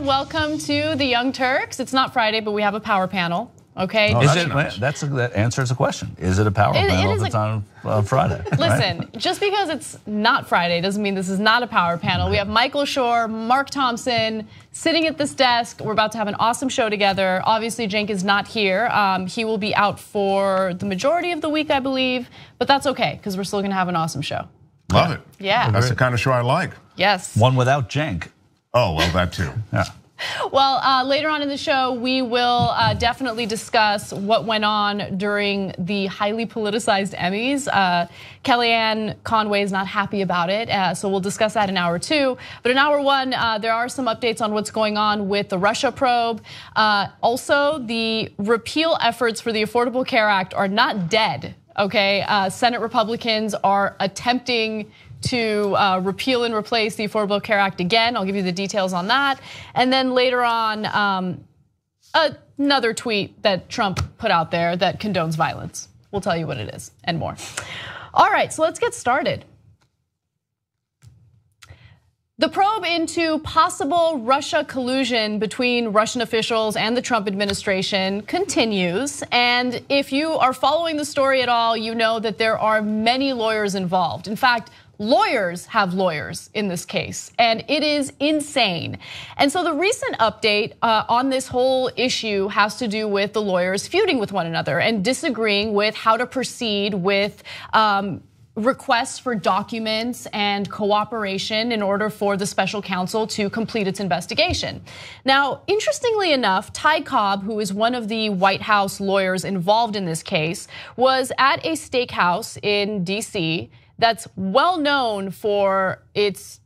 welcome to the Young Turks. It's not Friday, but we have a power panel. Okay. Oh, that answers the question. Is it a power panel if it's on Friday? Listen, right? Just because it's not Friday doesn't mean this is not a power panel. We have Michael Shore, Mark Thompson sitting at this desk. We're about to have an awesome show together. Obviously, Cenk is not here. He will be out for the majority of the week, I believe. But that's okay, because we're still going to have an awesome show. Love it. Yeah. That's the kind of show I like. Yes. One without Cenk. Oh, well, that too. Yeah. Well, later on in the show, we will definitely discuss what went on during the highly politicized Emmys. Kellyanne Conway is not happy about it, so we'll discuss that in hour 2. But in hour 1, there are some updates on what's going on with the Russia probe. Also, the repeal efforts for the Affordable Care Act are not dead. Okay, Senate Republicans are attempting to repeal and replace the Affordable Care Act again. I'll give you the details on that. And then later on, another tweet that Trump put out there that condones violence. We'll tell you what it is and more. All right, so let's get started. The probe into possible Russia collusion between Russian officials and the Trump administration continues. And if you are following the story at all, you know that there are many lawyers involved. In fact, lawyers have lawyers in this case, and it is insane. And so the recent update on this whole issue has to do with the lawyers feuding with one another and disagreeing with how to proceed with requests for documents and cooperation in order for the special counsel to complete its investigation. Now, interestingly enough, Ty Cobb, who is one of the White House lawyers involved in this case, was at a steakhouse in DC that's well known for its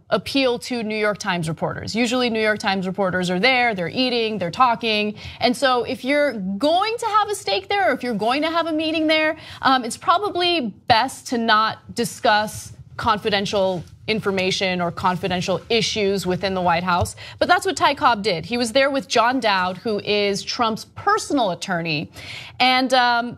appeal to New York Times reporters. Usually New York Times reporters are there, they're eating, they're talking. And so if you're going to have a steak there or if you're going to have a meeting there, it's probably best to not discuss confidential information or confidential issues within the White House. But that's what Ty Cobb did. He was there with John Dowd, who is Trump's personal attorney. And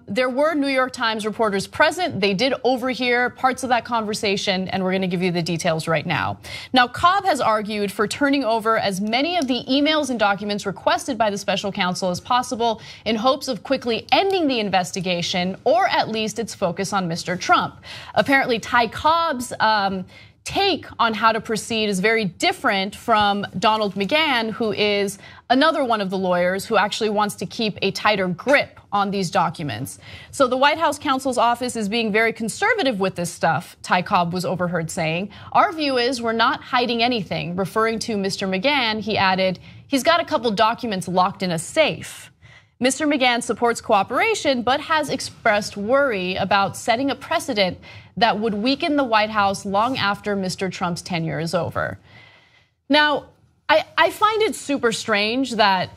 there were New York Times reporters present. They did overhear parts of that conversation, and we're gonna give you the details right now. Now, Cobb has argued for turning over as many of the emails and documents requested by the special counsel as possible in hopes of quickly ending the investigation, or at least its focus on Mr. Trump. Apparently, Ty Cobb's take on how to proceed is very different from Donald McGahn, who is another one of the lawyers who actually wants to keep a tighter grip on these documents. So the White House counsel's office is being very conservative with this stuff, Ty Cobb was overheard saying. Our view is we're not hiding anything. Referring to Mr. McGahn, he added, he's got a couple documents locked in a safe. Mr. McGahn supports cooperation, but has expressed worry about setting a precedent that would weaken the White House long after Mr. Trump's tenure is over. Now, I find it super strange that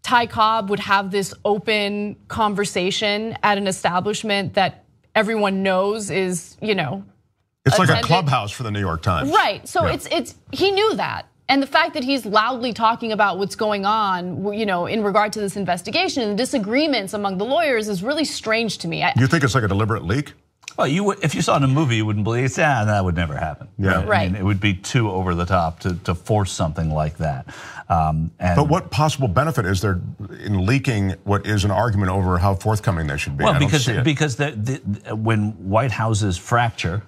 Ty Cobb would have this open conversation at an establishment that everyone knows is, It's like a clubhouse for the New York Times. Right, so yeah. He knew that. And the fact that he's loudly talking about what's going on, in regard to this investigation and the disagreements among the lawyers is really strange to me. You think it's like a deliberate leak? Well, if you saw it in a movie, you wouldn't believe it. That would never happen. Yeah, right. I mean, it would be too over the top to force something like that. But what possible benefit is there in leaking what is an argument over how forthcoming they should be? Well, because when White Houses fracture,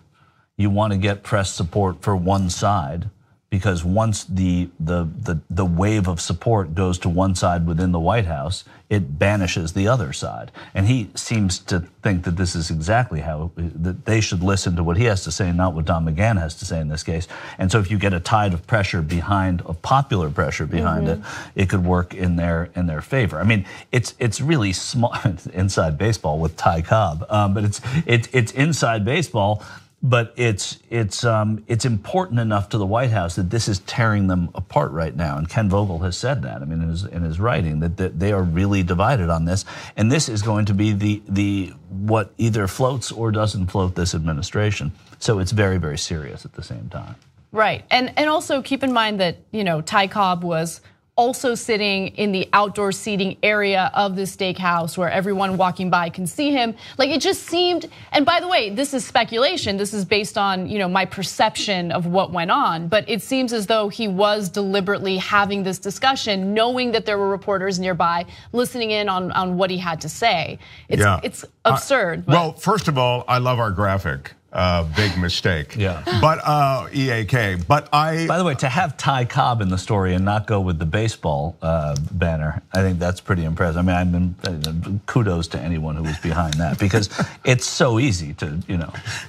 you want to get press support for one side. Because once the wave of support goes to one side within the White House, it banishes the other side. And he seems to think that this is exactly how that they should listen to what he has to say, and not what Don McGahn has to say in this case. And so if you get a tide of pressure behind, of popular pressure behind it, it could work in their favor. I mean, it's really small inside baseball with Ty Cobb, but it's inside baseball. But it's important enough to the White House that this is tearing them apart right now, and Ken Vogel has said that. I mean, in his writing, that they are really divided on this, and this is going to be the what either floats or doesn't float this administration. So it's very, very serious at the same time. Right, and also keep in mind that Ty Cobb was also sitting in the outdoor seating area of the steakhouse where everyone walking by can see him. Like, it just seemed, and by the way, this is speculation. This is based on, my perception of what went on, but it seems as though he was deliberately having this discussion, knowing that there were reporters nearby, listening in on what he had to say. It's absurd. Well, first of all, I love our graphic. Big mistake. Yeah. But EAK. But By the way, to have Ty Cobb in the story and not go with the baseball banner, I think that's pretty impressive. I mean, kudos to anyone who was behind that, because it's so easy to,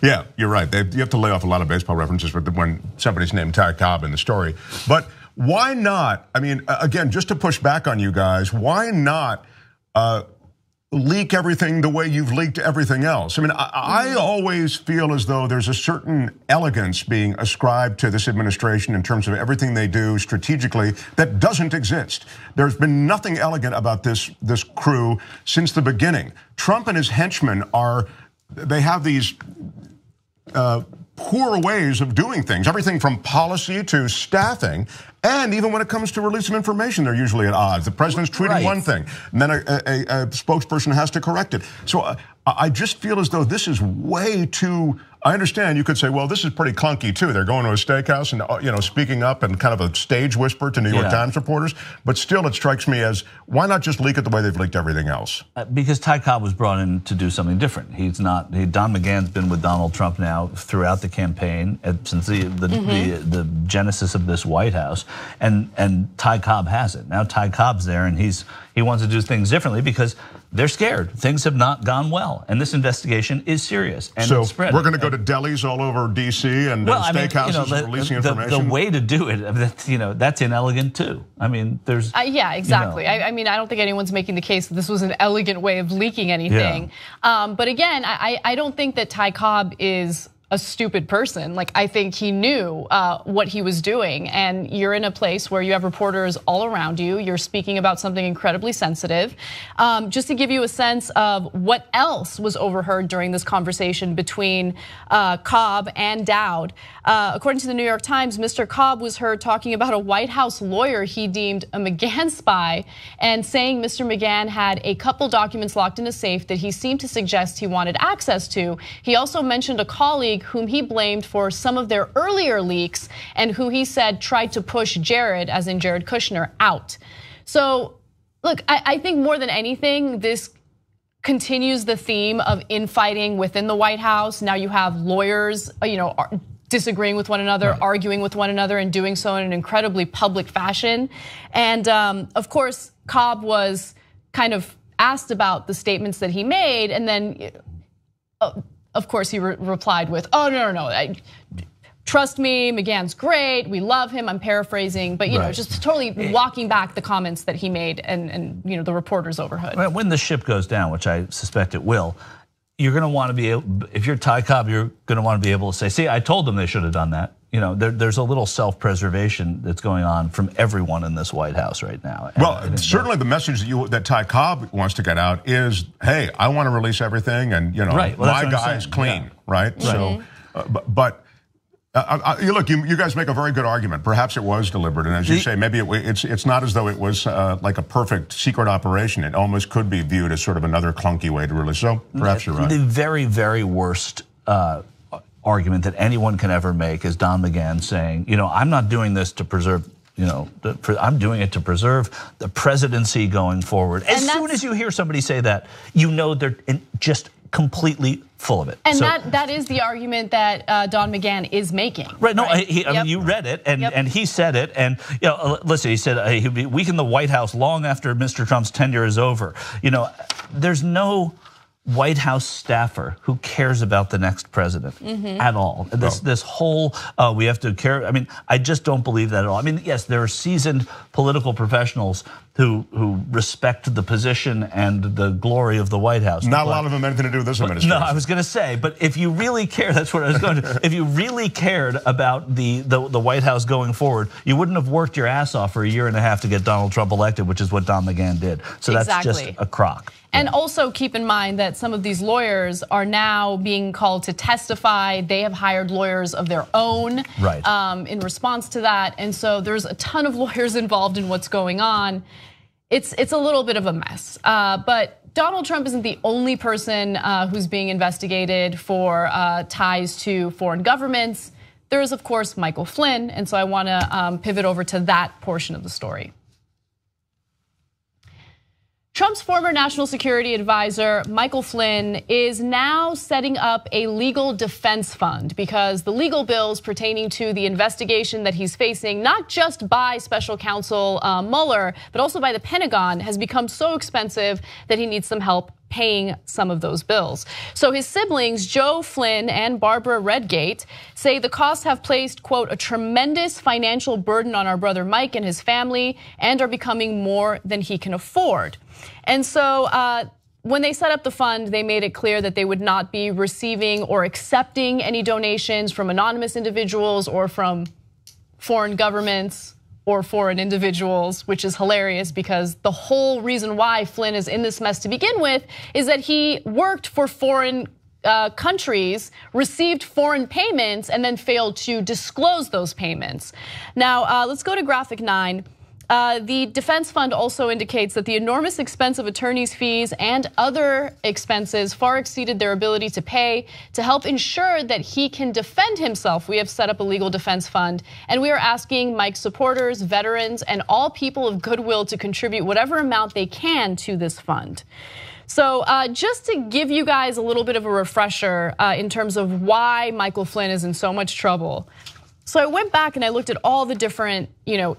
Yeah, you're right. You have to lay off a lot of baseball references when somebody's named Ty Cobb in the story. But why not? I mean, again, just to push back on you guys, why not leak everything the way you've leaked everything else? I mean, I always feel as though there's a certain elegance being ascribed to this administration in terms of everything they do strategically that doesn't exist. There's been nothing elegant about this crew since the beginning. Trump and his henchmen they have these poor ways of doing things, everything from policy to staffing. And even when it comes to release of information, they're usually at odds. The president's tweeting one thing, and then a spokesperson has to correct it. So I just feel as though this is way too. I understand you could say, well, this is pretty clunky too. They're going to a steakhouse and speaking up and kind of a stage whisper to New York Times reporters. But still, it strikes me as, why not just leak it the way they've leaked everything else? Because Ty Cobb was brought in to do something different. Don McGahn's been with Donald Trump now throughout the campaign since the genesis of this White House, and Ty Cobb has it. Now Ty Cobb's there, and he wants to do things differently because they're scared. Things have not gone well, and this investigation is serious. And so it's spreading. We're going to go to delis all over DC and steakhouses releasing information. The way to do it, that's inelegant too. I mean, there's yeah, exactly. I mean, I don't think anyone's making the case that this was an elegant way of leaking anything. Yeah. But again, I don't think that Ty Cobb is a stupid person. Like, I think he knew what he was doing, and you're in a place where you have reporters all around you. You're speaking about something incredibly sensitive. Just to give you a sense of what else was overheard during this conversation between Cobb and Dowd. According to the New York Times, Mr. Cobb was heard talking about a White House lawyer he deemed a McGahn spy, and saying Mr. McGahn had a couple documents locked in a safe that he seemed to suggest he wanted access to. He also mentioned a colleague whom he blamed for some of their earlier leaks and who he said tried to push Jared, as in Jared Kushner, out. So look, I think more than anything, this continues the theme of infighting within the White House. Now you have lawyers, disagreeing with one another, arguing with one another, and doing so in an incredibly public fashion. And of course, Cobb was kind of asked about the statements that he made, and then of course, he replied with, "Oh, no. Trust me, McGahn's great. We love him." I'm paraphrasing, but just totally walking back the comments that he made, and the reporters overheard. When the ship goes down, which I suspect it will, you're going to want to be able. If you're Ty Cobb, you're going to want to be able to say, "See, I told them they should have done that." There's a little self-preservation that's going on from everyone in this White House right now. Well, certainly the message that Ty Cobb wants to get out is, hey, I want to release everything, and my guy's clean, right? So, but look, you guys make a very good argument. Perhaps it was deliberate, and as you say, maybe it's not as though it was like a perfect secret operation. It almost could be viewed as sort of another clunky way to release. So perhaps you're right. The very, very worst argument that anyone can ever make is Don McGahn saying, I'm not doing this to preserve, I'm doing it to preserve the presidency going forward. As soon as you hear somebody say that, they're just completely full of it. And that is the argument that Don McGahn is making. Right, no, I mean, you read it, and he said it, and listen, he said he'd be weaken the White House long after Mr. Trump's tenure is over. There's no White House staffer who cares about the next president at all. This whole we have to care. I mean, I just don't believe that at all. I mean, yes, there are seasoned political professionals who respect the position and the glory of the White House. Not a lot of them anything to do with this administration. No, I was going to say, but if you really care, that's what I was going to. If you really cared about the White House going forward, you wouldn't have worked your ass off for a year and a half to get Donald Trump elected, which is what Don McGahn did. So that's just a crock. And also keep in mind that some of these lawyers are now being called to testify. They have hired lawyers of their own in response to that. And so there's a ton of lawyers involved in what's going on. It's a little bit of a mess. But Donald Trump isn't the only person who's being investigated for ties to foreign governments. There is, of course, Michael Flynn. And so I want to pivot over to that portion of the story. Trump's former national security advisor, Michael Flynn, is now setting up a legal defense fund because the legal bills pertaining to the investigation that he's facing, not just by special counsel Mueller, but also by the Pentagon, has become so expensive that he needs some help paying some of those bills. So his siblings, Joe Flynn and Barbara Redgate, say the costs have placed, quote, a tremendous financial burden on our brother Mike and his family and are becoming more than he can afford. And so when they set up the fund, they made it clear that they would not be receiving or accepting any donations from anonymous individuals or from foreign governments or foreign individuals, which is hilarious because the whole reason why Flynn is in this mess to begin with is that he worked for foreign countries, received foreign payments, and then failed to disclose those payments. Now, let's go to graphic 9. The defense fund also indicates that the enormous expense of attorneys' fees and other expenses far exceeded their ability to pay. To help ensure that he can defend himself, we have set up a legal defense fund, and we are asking Mike's supporters, veterans, and all people of goodwill to contribute whatever amount they can to this fund. So just to give you guys a little bit of a refresher in terms of why Michael Flynn is in so much trouble. So I went back and I looked at all the different,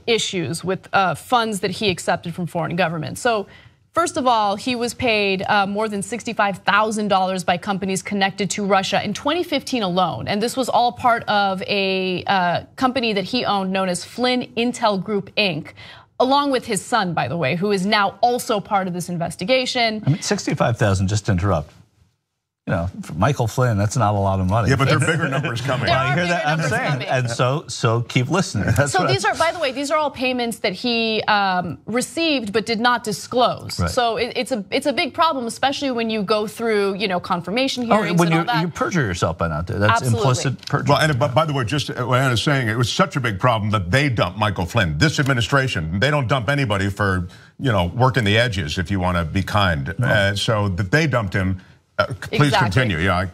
issues with funds that he accepted from foreign governments. So first of all, he was paid more than $65,000 by companies connected to Russia in 2015 alone. And this was all part of a company that he owned known as Flynn Intel Group, Inc., along with his son, by the way, who is now also part of this investigation. I mean, $65,000, just to interrupt. For Michael Flynn, that's not a lot of money. Yeah, but there are bigger numbers coming. I hear that. I'm saying, and so keep listening. So these are, by the way, these are all payments that he received but did not disclose. Right. So it's a big problem, especially when you go through, confirmation hearings when and all that. You perjure yourself by not doing that. That's implicit perjury. Well, and by the way, just what Anna's saying, it was such a big problem that they dumped Michael Flynn. This administration, they don't dump anybody for working the edges, if you want to be kind. Right. So that they dumped him. Please continue. Yeah.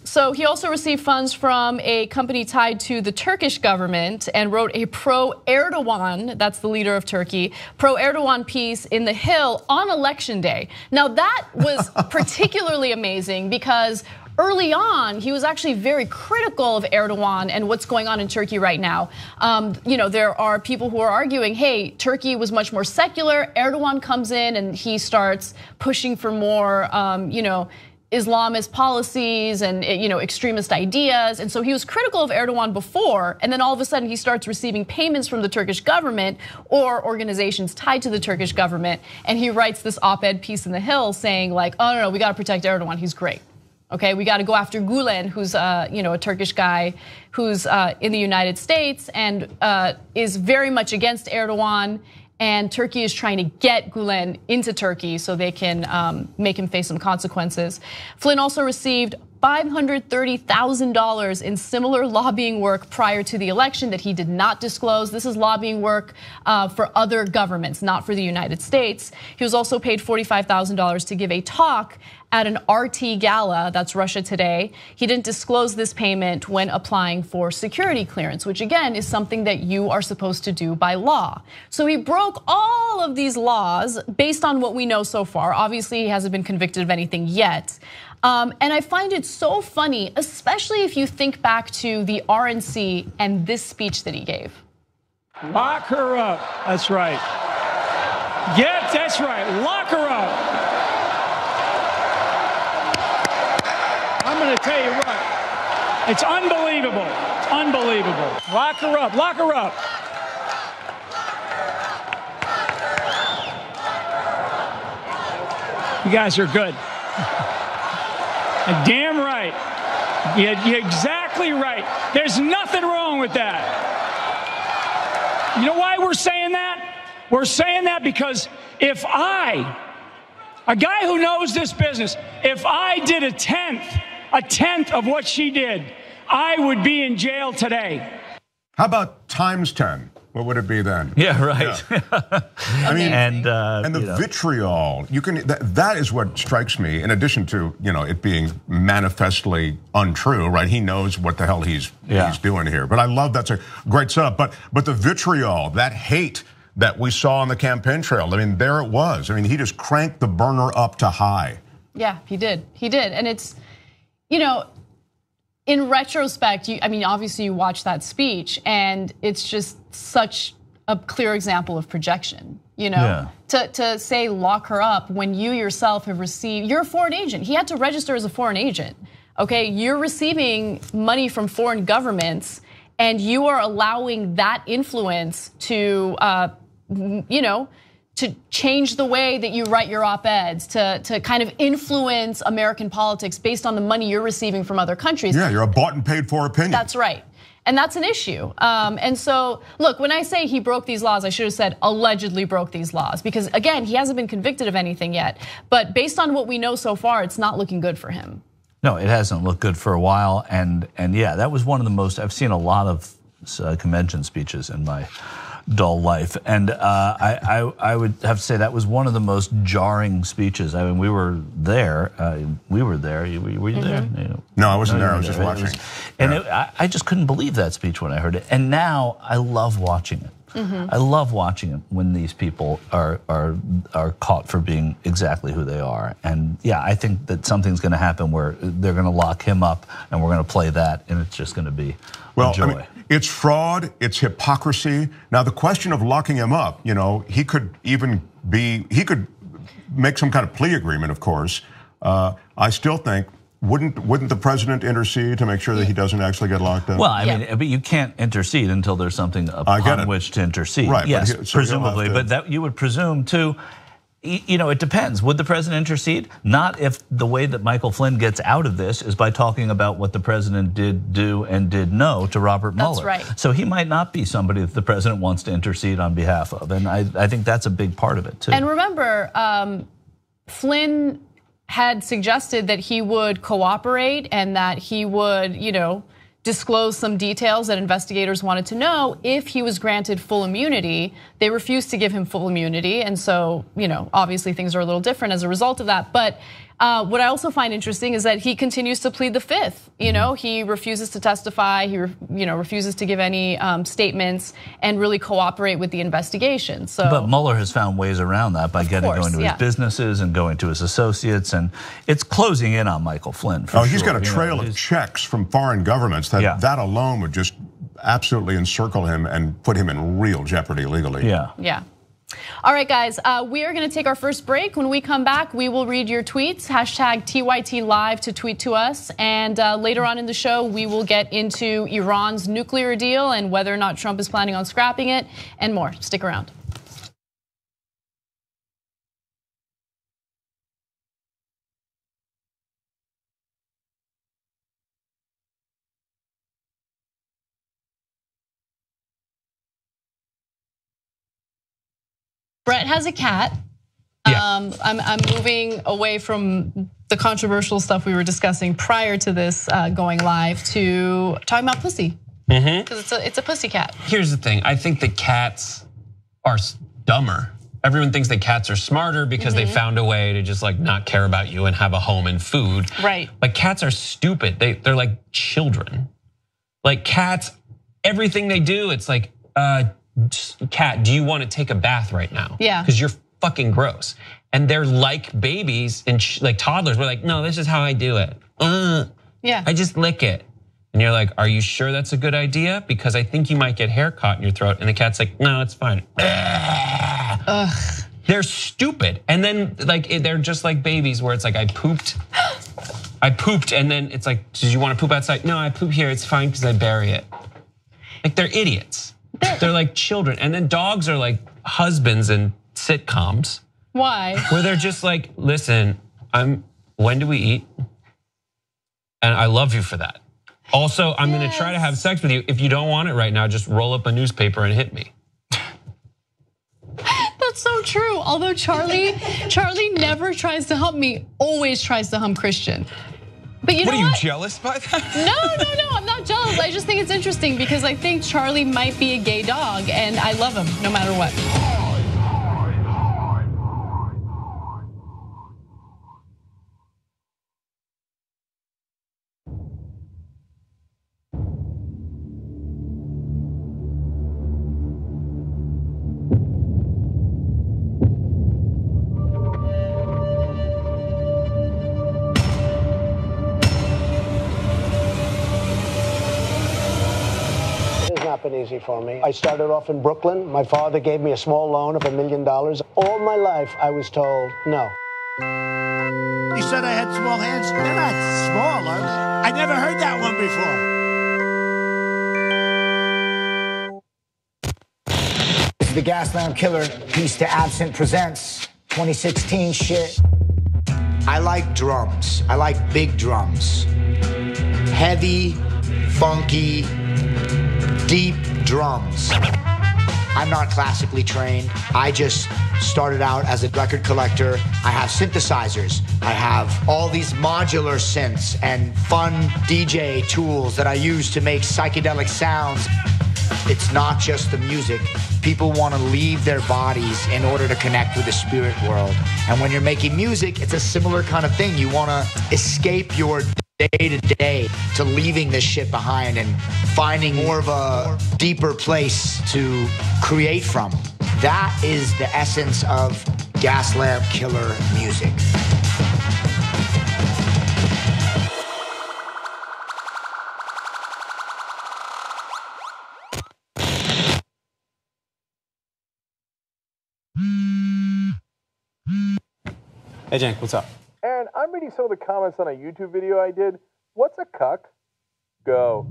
So he also received funds from a company tied to the Turkish government and wrote a pro-Erdogan, that's the leader of Turkey, pro-Erdogan piece in The Hill on election day. Now that was particularly amazing because early on, he was actually very critical of Erdogan and what's going on in Turkey right now. There are people who are arguing, hey, Turkey was much more secular. Erdogan comes in and he starts pushing for more, Islamist policies and extremist ideas. And so he was critical of Erdogan before, and then all of a sudden he starts receiving payments from the Turkish government or organizations tied to the Turkish government. And he writes this op-ed piece in The Hill saying like, oh no, we got to protect Erdogan, he's great. Okay, we got to go after Gulen, who's a Turkish guy who's in the United States and is very much against Erdogan. And Turkey is trying to get Gulen into Turkey so they can make him face some consequences. Flynn also received $530,000 in similar lobbying work prior to the election that he did not disclose. This is lobbying work for other governments, not for the United States. He was also paid $45,000 to give a talk at an RT gala, that's Russia Today. He didn't disclose this payment when applying for security clearance, which again is something that you are supposed to do by law. So he broke all of these laws based on what we know so far. Obviously, he hasn't been convicted of anything yet. And I find it so funny, especially if you think back to the RNC and this speech that he gave. Lock her up, that's right. Yeah, that's right, lock her up. I'm gonna tell you what, it's unbelievable, it's unbelievable. Lock her up, lock her up. You guys are good. Damn right. You're exactly right. There's nothing wrong with that. You know why we're saying that? We're saying that because if I, a guy who knows this business, if I did a tenth of what she did, I would be in jail today. How about times 10? What would it be then? Yeah, right. Yeah. I mean, and the you vitriol. You can. That is what strikes me. In addition to it being manifestly untrue, right? He knows what the hell he's doing here. But I love that's a great setup. But the vitriol, that hate that we saw on the campaign trail. I mean, there it was. I mean, he just cranked the burner up to high. Yeah, he did. He did, and it's, in retrospect, obviously you watch that speech, and it's just such a clear example of projection. To say lock her up when you yourself have received, you're a foreign agent. He had to register as a foreign agent. Okay, you're receiving money from foreign governments, and you are allowing that influence to, to change the way that you write your op-eds, to kind of influence American politics based on the money you're receiving from other countries. Yeah, you're a bought and paid for opinion. That's right. And that's an issue. And so, look, when I say he broke these laws, I should have said allegedly broke these laws, because again, he hasn't been convicted of anything yet. But based on what we know so far, it's not looking good for him. No, it hasn't looked good for a while. And yeah, that was one of the most, I've seen a lot of convention speeches in my dull life. And I would have to say that was one of the most jarring speeches. I mean, we were there. Were you there? No, I wasn't there. I was just watching. I just couldn't believe that speech when I heard it. And now I love watching it. I love watching it when these people are caught for being exactly who they are. And yeah, I think that something's going to happen where they're going to lock him up, and we're going to play that, and it's just going to be a joy. I mean, it's fraud, it's hypocrisy. Now the question of locking him up, he could make some kind of plea agreement, of course. I still think, wouldn't the president intercede to make sure that he doesn't actually get locked up? Well, I mean, but you can't intercede until there's something upon which to intercede. Right, yes, so presumably, but that you would presume too. It depends. Would the president intercede? Not if the way that Michael Flynn gets out of this is by talking about what the president did do and did know to Robert Mueller. That's right. So he might not be somebody that the president wants to intercede on behalf of. And I think that's a big part of it too. And remember, Flynn had suggested that he would cooperate and that he would, disclose some details that investigators wanted to know if he was granted full immunity. They refused to give him full immunity, and so, obviously things are a little different as a result of that. But what I also find interesting is that he continues to plead the fifth. He refuses to testify. He refuses to give any statements and really cooperate with the investigation. So, but Mueller has found ways around that by going to his businesses and going to his associates, and it's closing in on Michael Flynn. For sure. He's got a trail of checks from foreign governments that alone would just absolutely encircle him and put him in real jeopardy legally. Yeah. All right, guys, we are going to take our first break. When we come back, we will read your tweets, #TYT Live to tweet to us. And later on in the show, we will get into Iran's nuclear deal and whether or not Trump is planning on scrapping it and more. Stick around. Brett has a cat. I'm moving away from the controversial stuff we were discussing prior to this going live to talking about pussy. Because it's a pussy cat. Here's the thing. I think that cats are dumber. Everyone thinks that cats are smarter because they found a way to just not care about you and have a home and food. Right. But cats are stupid. They're like children. Like cats, everything they do, it's like, cat, do you want to take a bath right now? Yeah. Because you're fucking gross. And they're like babies and like toddlers. We're like, no, this is how I do it. Yeah. I just lick it. And you're like, are you sure that's a good idea? Because I think you might get hair caught in your throat. And the cat's like, no, it's fine. Ugh. They're stupid. And then they're just like babies where it's like, I pooped. And then it's like, did you want to poop outside? No, I poop here. It's fine because I bury it. Like they're idiots. They're like children. And then dogs are like husbands in sitcoms. Why? Where they're just like, listen, when do we eat? And I love you for that. Also, I'm gonna try to have sex with you. If you don't want it right now, just roll up a newspaper and hit me. That's so true. Although Charlie never tries to hump me, always tries to hump Christian. But you know what? Are you jealous by that? No, I'm not jealous. I just think it's interesting because I think Charlie might be a gay dog and I love him no matter what. Been easy for me. I started off in Brooklyn. My father gave me a small loan of $1 million. All my life, I was told no. You said I had small hands. They're not smaller. I never heard that one before. This is the Gaslamp Killer. Piece to Absent presents 2016 shit. I like drums. I like big drums. Heavy, funky, deep drums. I'm not classically trained. I just started out as a record collector. I have synthesizers. I have all these modular synths and fun DJ tools that I use to make psychedelic sounds. It's not just the music. People want to leave their bodies in order to connect with the spirit world. And when you're making music, it's a similar kind of thing. You want to escape your day-to-day to leaving this shit behind and finding more of a deeper place to create from. That is the essence of Gaslamp Killer music. Hey, Cenk, what's up? Aaron, I'm reading some of the comments on a YouTube video I did. What's a cuck? Go.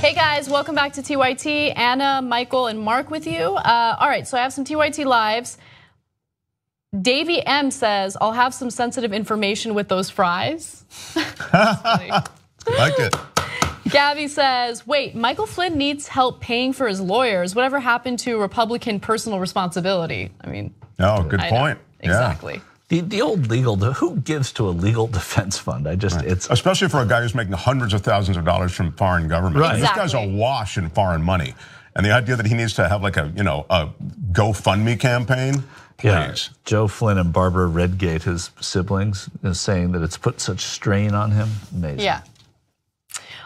Hey guys, welcome back to TYT. Anna, Michael, and Mark with you. All right, so I have some TYT lives. Davey M says, I'll have some sensitive information with those fries. Like it. Gabby says, wait, Michael Flynn needs help paying for his lawyers. Whatever happened to Republican personal responsibility? I mean. Oh, good point. Exactly. Yeah. The old legal, who gives to a legal defense fund? It's especially for a guy who's making hundreds of thousands of dollars from foreign government. Right. This guy's awash in foreign money, and the idea that he needs to have like a GoFundMe campaign. Please. Yeah. Joe Flynn and Barbara Redgate, his siblings, is saying that it's put such strain on him. Amazing. Yeah.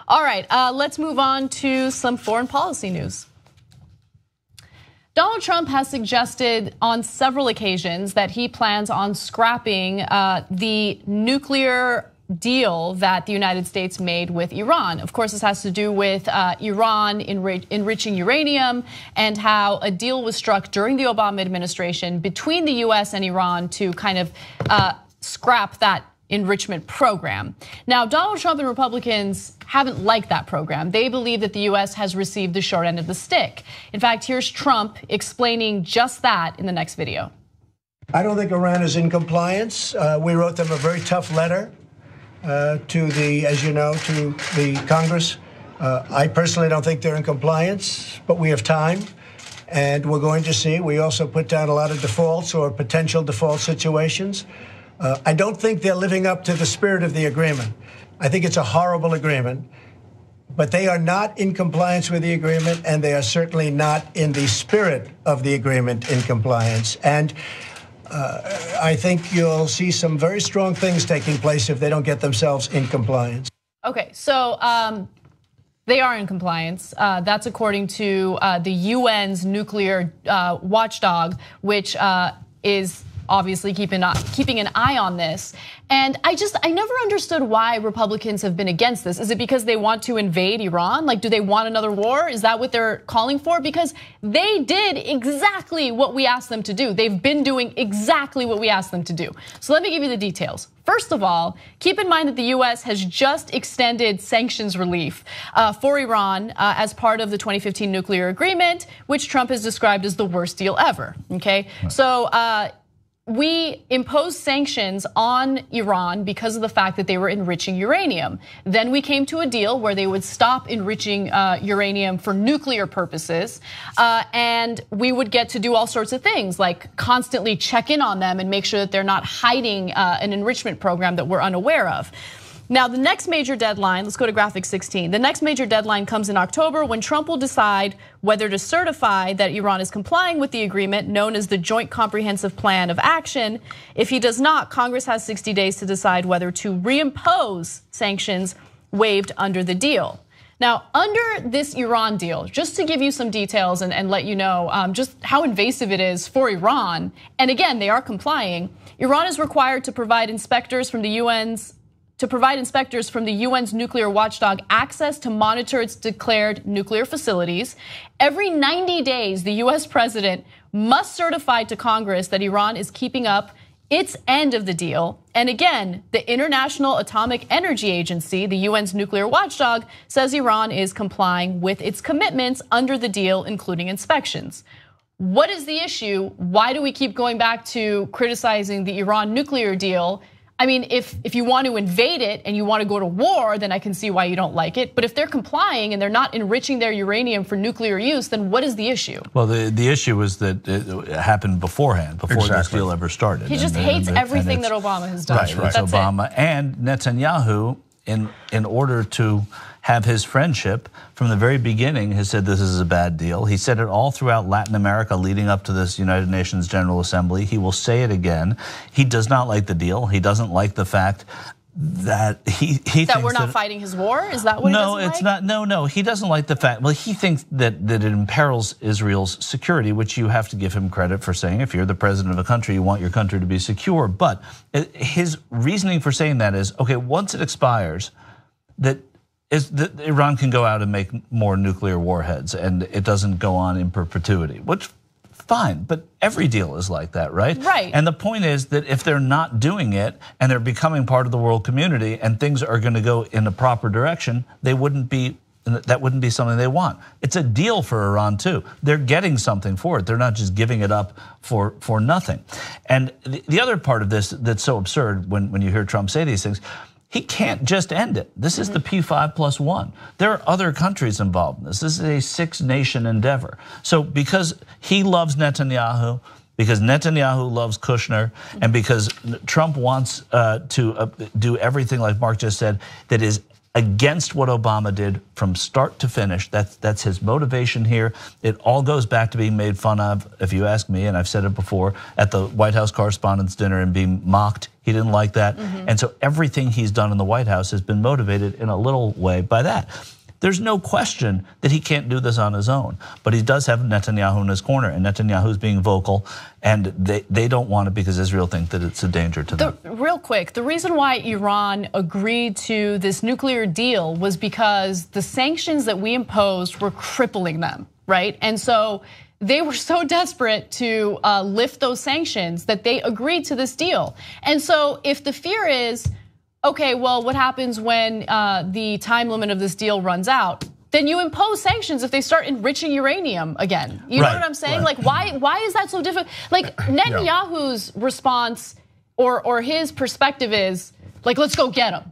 All right, let's move on to some foreign policy news. Donald Trump has suggested on several occasions that he plans on scrapping the nuclear deal that the United States made with Iran. Of course, this has to do with Iran enriching uranium and how a deal was struck during the Obama administration between the US and Iran to kind of scrap that enrichment program. Now, Donald Trump and Republicans haven't liked that program. They believe that the US has received the short end of the stick. In fact, here's Trump explaining just that in the next video. I don't think Iran is in compliance. We wrote them a very tough letter to the, as you know, to the Congress. I personally don't think they're in compliance, but we have time. And we're going to see. We also put down a lot of defaults or potential default situations. I don't think they're living up to the spirit of the agreement. I think it's a horrible agreement, but they are not in compliance with the agreement, and they are certainly not in the spirit of the agreement in compliance. And I think you'll see some very strong things taking place if they don't get themselves in compliance. Okay, so they are in compliance. That's according to the UN's nuclear watchdog, which is obviously keeping an eye on this. And I never understood why Republicans have been against this. Is it because they want to invade Iran? Like, do they want another war? Is that what they're calling for? Because they did exactly what we asked them to do. They've been doing exactly what we asked them to do. So let me give you the details. First of all, keep in mind that the US has just extended sanctions relief for Iran as part of the 2015 nuclear agreement, which Trump has described as the worst deal ever, okay? Right. So we imposed sanctions on Iran because of the fact that they were enriching uranium. Then we came to a deal where they would stop enriching uranium for nuclear purposes, and we would get to do all sorts of things like constantly check in on them and make sure that they're not hiding an enrichment program that we're unaware of. Now, the next major deadline, let's go to graphic 16. The next major deadline comes in October when Trump will decide whether to certify that Iran is complying with the agreement known as the Joint Comprehensive Plan of Action. If he does not, Congress has 60 days to decide whether to reimpose sanctions waived under the deal. Now, under this Iran deal, just to give you some details and let you know just how invasive it is for Iran, and again, they are complying, Iran is required to provide inspectors from the UN's nuclear watchdog access to monitor its declared nuclear facilities. Every 90 days, the US president must certify to Congress that Iran is keeping up its end of the deal. And again, the International Atomic Energy Agency, the UN's nuclear watchdog, says Iran is complying with its commitments under the deal, including inspections. What is the issue? Why do we keep going back to criticizing the Iran nuclear deal? I mean, if you want to invade it and you want to go to war, then I can see why you don't like it. But if they're complying and they're not enriching their uranium for nuclear use, then what is the issue? Well, the issue is that it happened beforehand, before this deal ever started. He just hates everything that Obama has done. Right. That's Obama and Netanyahu, in order to have his friendship from the very beginning, has said this is a bad deal. He said it all throughout Latin America leading up to this United Nations General Assembly. He will say it again. He does not like the deal. He doesn't like the fact that he thinks that we're not fighting his war. Is that what? No, it's not. No. He doesn't like the fact. Well, he thinks that it imperils Israel's security, which you have to give him credit for saying. If you're the president of a country, you want your country to be secure. But his reasoning for saying that is, okay, once it expires, that Iran can go out and make more nuclear warheads, and it doesn't go on in perpetuity. Which, fine, but every deal is like that, right? Right. And the point is that if they're not doing it and they're becoming part of the world community and things are going to go in a proper direction, that wouldn't be something they want. It's a deal for Iran too. They're getting something for it. They're not just giving it up for nothing. And the other part of this that's so absurd when you hear Trump say these things, he can't just end it. This is the P5+1. There are other countries involved in this. This is a 6-nation endeavor. So because he loves Netanyahu, because Netanyahu loves Kushner, and because Trump wants to do everything, like Mark just said, that is against what Obama did from start to finish. That's his motivation here. It all goes back to being made fun of, if you ask me, and I've said it before, at the White House Correspondents' Dinner and being mocked. He didn't like that. And so everything he's done in the White House has been motivated in a little way by that. There's no question that he can't do this on his own, but he does have Netanyahu in his corner, and Netanyahu's being vocal, and they don't want it because Israel thinks that it's a danger to them. Real quick, the reason why Iran agreed to this nuclear deal was because the sanctions that we imposed were crippling them, right? And so they were so desperate to lift those sanctions that they agreed to this deal. And so if the fear is, okay, well, what happens when the time limit of this deal runs out? Then you impose sanctions if they start enriching uranium again. You know what I'm saying? Like, why is that so difficult? Like, Netanyahu's response or his perspective is like, let's go get them.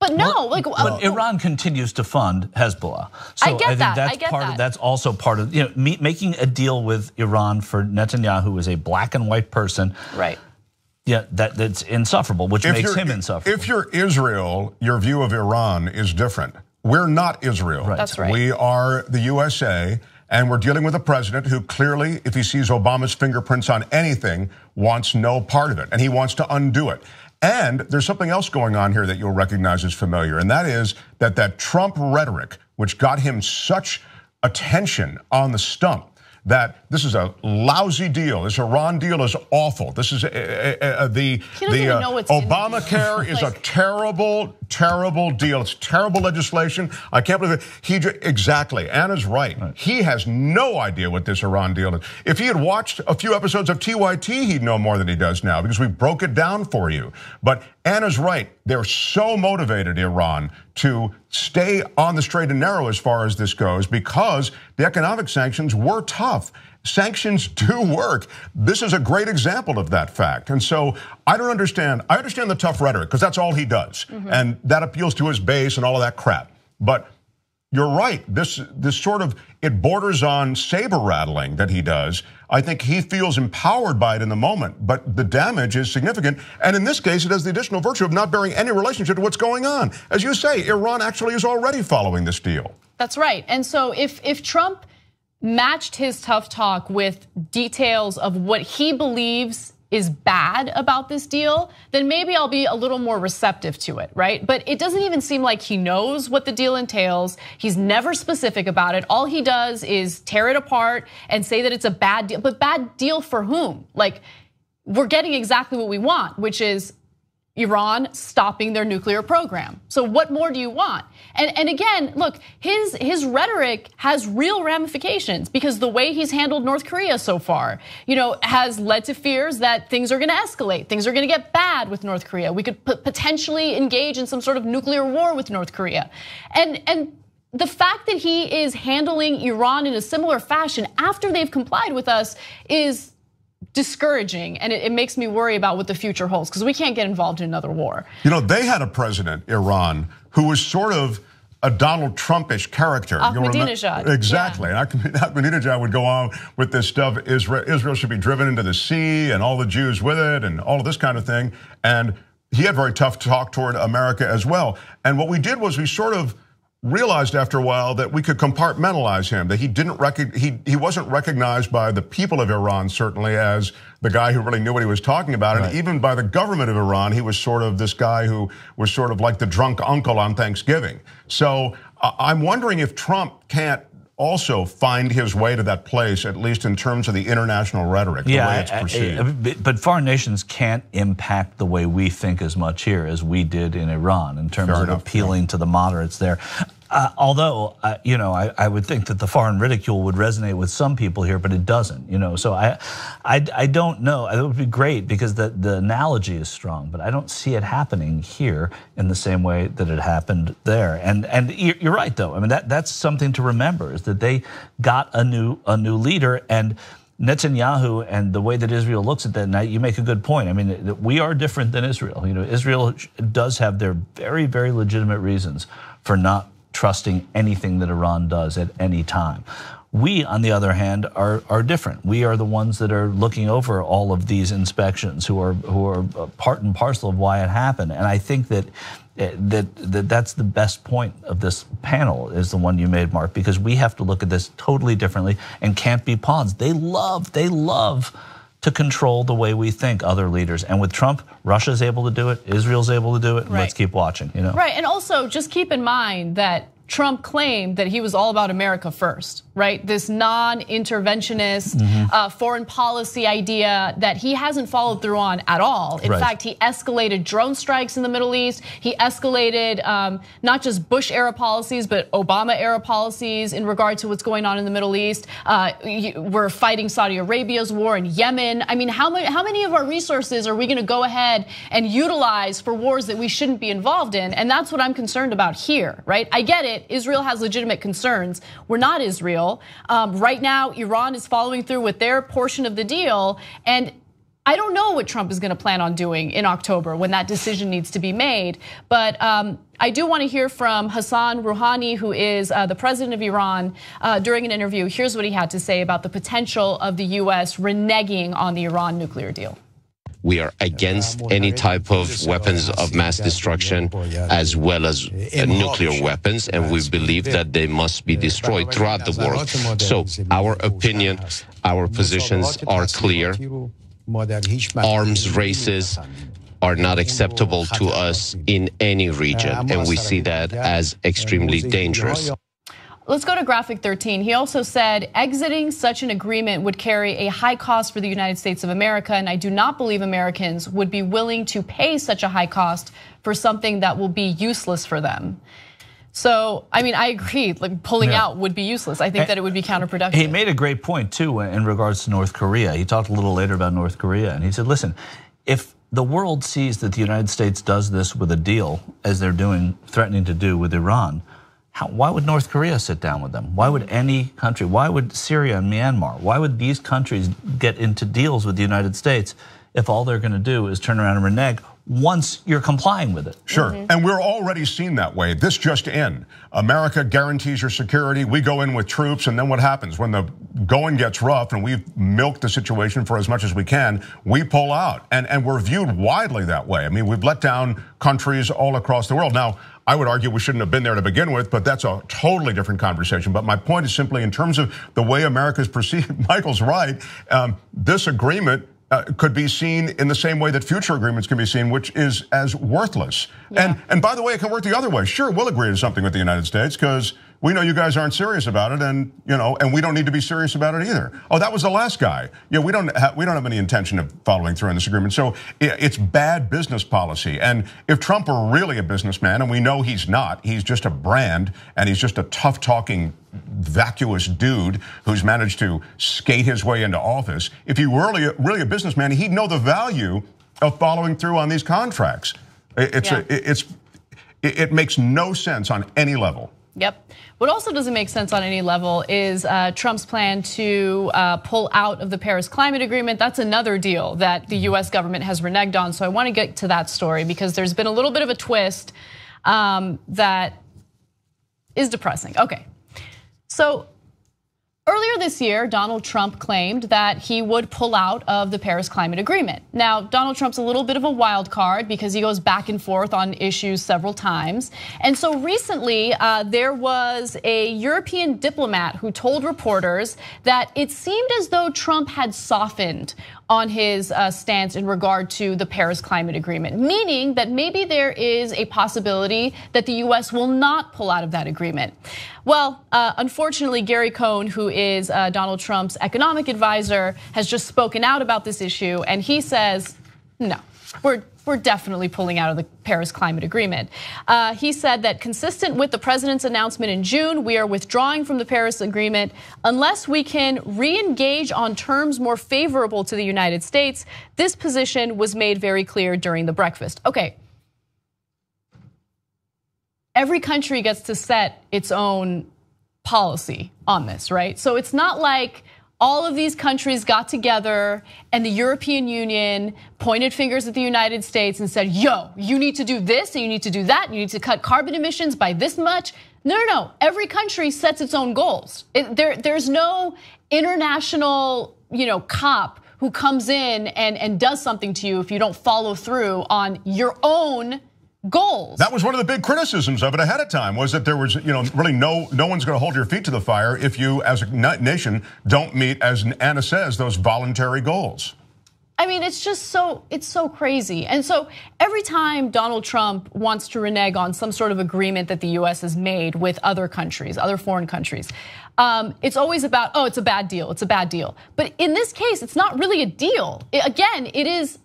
But no, but Iran continues to fund Hezbollah. So I get that. That's part of, that's also part of, making a deal with Iran for Netanyahu is a black and white person. Right. Yeah, that's insufferable, which makes him insufferable. If you're Israel, your view of Iran is different. We're not Israel. Right. That's right. We are the USA, and we're dealing with a president who clearly, if he sees Obama's fingerprints on anything, wants no part of it, and he wants to undo it. And there's something else going on here that you'll recognize as familiar, and that is that Trump rhetoric, which got him such attention on the stump, that this is a lousy deal. This Iran deal is awful. This is the Obamacare is a terrible, terrible deal. It's terrible legislation. I can't believe it. Exactly. Anna's right. He has no idea what this Iran deal is. If he had watched a few episodes of TYT, he'd know more than he does now because we broke it down for you. But Anna's right. They're so motivated, Iran, to stay on the straight and narrow as far as this goes because the economic sanctions were tough. Sanctions do work. This is a great example of that fact. And so I don't understand. I understand the tough rhetoric because that's all he does. And that appeals to his base and all of that crap. But you're right. This sort of, it borders on saber rattling that he does. I think he feels empowered by it in the moment, but the damage is significant. And in this case, it has the additional virtue of not bearing any relationship to what's going on. As you say, Iran actually is already following this deal. That's right. And so if Trump matched his tough talk with details of what he believes is bad about this deal, then maybe I'll be a little more receptive to it, right? But it doesn't even seem like he knows what the deal entails. He's never specific about it. All he does is tear it apart and say that it's a bad deal. But bad deal for whom? Like, we're getting exactly what we want, which is Iran stopping their nuclear program. So what more do you want? And again, look, his rhetoric has real ramifications because the way he's handled North Korea so far, has led to fears that things are going to escalate. Things are going to get bad with North Korea. We could potentially engage in some sort of nuclear war with North Korea. And the fact that he is handling Iran in a similar fashion after they've complied with us is discouraging, and it makes me worry about what the future holds because we can't get involved in another war. They had a president, Iran, who was sort of a Donald Trump-ish character. Ahmadinejad. Exactly. Yeah. And Ahmadinejad would go on with this stuff, Israel should be driven into the sea and all the Jews with it and all of this kind of thing. And he had very tough talk toward America as well. And what we did was we sort of realized after a while that we could compartmentalize him, that he wasn't recognized by the people of Iran, certainly, as the guy who really knew what he was talking about. And even by the government of Iran, he was sort of this guy who was sort of like the drunk uncle on Thanksgiving. So I'm wondering if Trump can't also find his way to that place, at least in terms of the international rhetoric, the way it's perceived. But foreign nations can't impact the way we think as much here as we did in Iran in terms of appealing to the moderates there. Although, I would think that the foreign ridicule would resonate with some people here, but it doesn't, So I don't know. It would be great because the analogy is strong, but I don't see it happening here in the same way that it happened there. And you're right, though. I mean, that's something to remember is that they got a new leader and Netanyahu and the way that Israel looks at that. Now, you make a good point. I mean, we are different than Israel. Israel does have their very, very legitimate reasons for not trusting anything that Iran does at any time. We, on the other hand, are different. We are the ones that are looking over all of these inspections, who are part and parcel of why it happened. And I think that's the best point of this panel is the one you made, Mark, because we have to look at this totally differently and can't be pawns. They love to control the way we think, other leaders. And with Trump, Russia's able to do it, Israel's able to do it, and let's keep watching. Right, and also just keep in mind that Trump claimed that he was all about America first, right? This non-interventionist foreign policy idea that he hasn't followed through on at all. In fact, he escalated drone strikes in the Middle East. He escalated not just Bush-era policies, but Obama-era policies in regard to what's going on in the Middle East. We're fighting Saudi Arabia's war in Yemen. I mean, how many of our resources are we going to go ahead and utilize for wars that we shouldn't be involved in? And that's what I'm concerned about here, right? I get it. Israel has legitimate concerns. We're not Israel. Right now, Iran is following through with their portion of the deal. And I don't know what Trump is going to plan on doing in October when that decision needs to be made. But I do want to hear from Hassan Rouhani, who is the president of Iran, during an interview. Here's what he had to say about the potential of the US reneging on the Iran nuclear deal. We are against any type of weapons of mass destruction as well as nuclear weapons, and we believe that they must be destroyed throughout the world. So our opinion, our positions are clear. Arms races are not acceptable to us in any region, and we see that as extremely dangerous. Let's go to graphic 13. He also said exiting such an agreement would carry a high cost for the United States of America, and I do not believe Americans would be willing to pay such a high cost for something that will be useless for them. So, I mean, I agree, like pulling out would be useless. I think that it would be counterproductive. He made a great point too in regards to North Korea. He talked a little later about North Korea, and he said, listen, if the world sees that the United States does this with a deal, as they're doing, threatening to do with Iran, why would North Korea sit down with them? Why would any country, why would Syria and Myanmar, why would these countries get into deals with the United States if all they're gonna do is turn around and renege once you're complying with it? Sure, and we're already seen that way. This just in. America guarantees your security. We go in with troops, and then what happens? When the going gets rough and we've milked the situation for as much as we can, we pull out. And we're viewed widely that way. I mean, we've let down countries all across the world. Now, I would argue we shouldn't have been there to begin with, but that's a totally different conversation. But my point is simply in terms of the way America is perceived, Michael's right. This agreement could be seen in the same way that future agreements can be seen, which is as worthless. Yeah. And by the way, it can work the other way. Sure, we'll agree to something with the United States because we know you guys aren't serious about it, and we don't need to be serious about it either. Oh, that was the last guy. Yeah, we don't have any intention of following through on this agreement. So it's bad business policy. And if Trump were really a businessman, and we know he's not, he's just a brand, and he's just a tough-talking, vacuous dude who's managed to skate his way into office. If he were really a businessman, he'd know the value of following through on these contracts. It makes no sense on any level. Yep. What also doesn't make sense on any level is Trump's plan to pull out of the Paris Climate Agreement. That's another deal that the US government has reneged on. So I want to get to that story because there's been a little bit of a twist that is depressing. Okay. So earlier this year, Donald Trump claimed that he would pull out of the Paris Climate Agreement. Now, Donald Trump's a little bit of a wild card because he goes back and forth on issues several times. And so recently, there was a European diplomat who told reporters that it seemed as though Trump had softened on his stance in regard to the Paris Climate Agreement, meaning that maybe there is a possibility that the US will not pull out of that agreement. Well, unfortunately, Gary Cohn, who is Donald Trump's economic advisor, has just spoken out about this issue, and he says, no, we're definitely pulling out of the Paris Climate Agreement. He said that consistent with the president's announcement in June, we are withdrawing from the Paris Agreement unless we can re-engage on terms more favorable to the United States. This position was made very clear during the breakfast. Okay. Every country gets to set its own policy on this, right? So it's not like all of these countries got together and the European Union pointed fingers at the United States and said, yo, you need to do this and you need to do that. And you need to cut carbon emissions by this much. No. Every country sets its own goals. There's no international, cop who comes in and does something to you if you don't follow through on your own goals. That was one of the big criticisms of it ahead of time, was that there was, really no one's going to hold your feet to the fire if you, as a nation, don't meet, as Anna says, those voluntary goals. I mean, it's so crazy. And so every time Donald Trump wants to renege on some sort of agreement that the US has made with other countries, other foreign countries, it's always about, oh, it's a bad deal, it's a bad deal. But in this case, it's not really a deal. Again, it is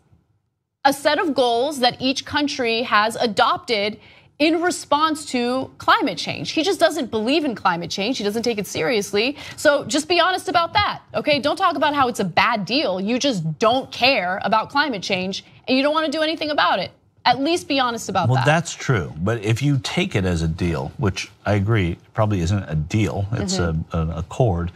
a set of goals that each country has adopted in response to climate change. He just doesn't believe in climate change. He doesn't take it seriously. So just be honest about that, okay? Don't talk about how it's a bad deal. You just don't care about climate change and you don't want to do anything about it. At least be honest about that. Well, that's true. But if you take it as a deal, which I agree probably isn't a deal, it's an accord.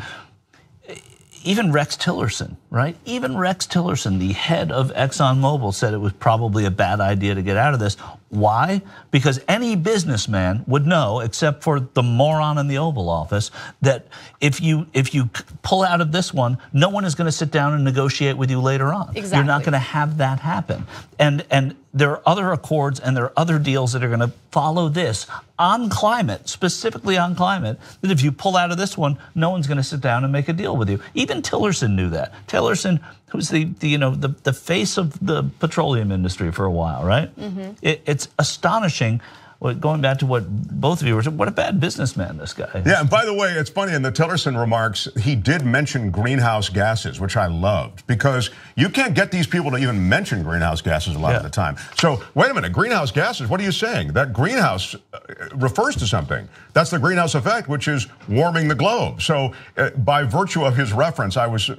Even Rex Tillerson, right? Even Rex Tillerson, the head of ExxonMobil, said it was probably a bad idea to get out of this. Why? Because any businessman would know, except for the moron in the Oval Office, that if you pull out of this one, no one is going to sit down and negotiate with you later on. Exactly. You're not going to have that happen. And there are other accords and there are other deals that are going to follow this on climate, specifically on climate, that if you pull out of this one, no one's going to sit down and make a deal with you. Even Tillerson knew that. Tillerson, who's the face of the petroleum industry for a while, right? It's astonishing. Going back to what both of you were saying, what a bad businessman this guy is. Yeah, and by the way, it's funny, in the Tillerson remarks, he did mention greenhouse gases, which I loved, because you can't get these people to even mention greenhouse gases a lot of the time. So, wait a minute, greenhouse gases, what are you saying? That greenhouse refers to something. That's the greenhouse effect, which is warming the globe. So, by virtue of his reference, I was,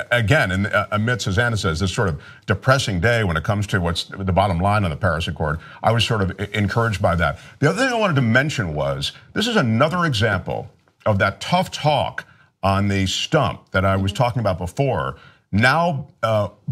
again, amidst, as Anna says, this sort of depressing day when it comes to what's the bottom line on the Paris Accord, I was sort of encouraged by that. The other thing I wanted to mention was, this is another example of that tough talk on the stump that I was talking about before, now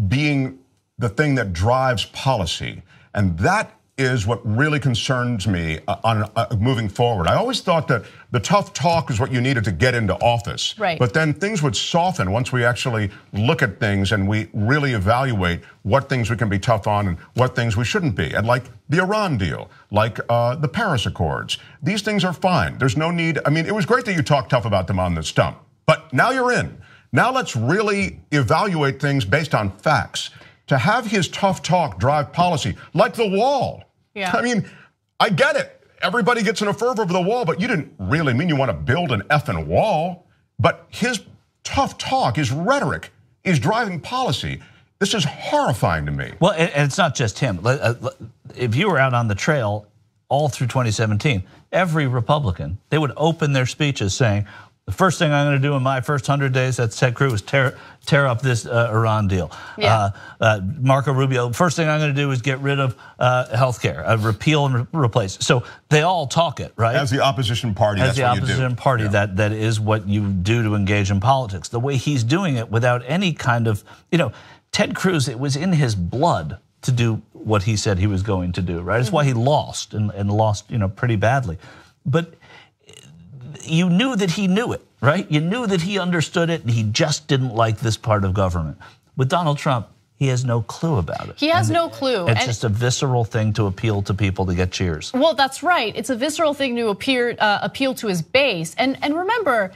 being the thing that drives policy. And that is what really concerns me on moving forward. I always thought that the tough talk is what you needed to get into office. Right. But then things would soften once we actually look at things and we really evaluate what things we can be tough on and what things we shouldn't be. And like the Iran deal, like the Paris Accords, these things are fine. There's no need. I mean, it was great that you talked tough about them on the stump, but now you're in. Now let's really evaluate things based on facts. To have his tough talk drive policy, like the wall. Yeah. I mean, I get it. Everybody gets in a fervor over the wall, but you didn't really mean you want to build an effing wall. But his tough talk, his rhetoric, is driving policy. This is horrifying to me. Well, and it's not just him. If you were out on the trail all through 2017, every Republican, they would open their speeches saying, the first thing I'm going to do in my first 100 days, that's Ted Cruz, tear up this Iran deal. Yeah. Marco Rubio, first thing I'm going to do is get rid of health care, repeal and replace. So they all talk it, right? As the opposition party, that's what the opposition party, that is what you do to engage in politics. The way he's doing it without any kind of, Ted Cruz, it was in his blood to do what he said he was going to do, right? It's why he lost and lost, pretty badly. But you knew that he knew it, right? You knew that he understood it and he just didn't like this part of government. With Donald Trump, he has no clue about it. He has no clue. It's just a visceral thing to appeal to people to get cheers. Well, that's right. It's a visceral thing to appeal to his base. And remember,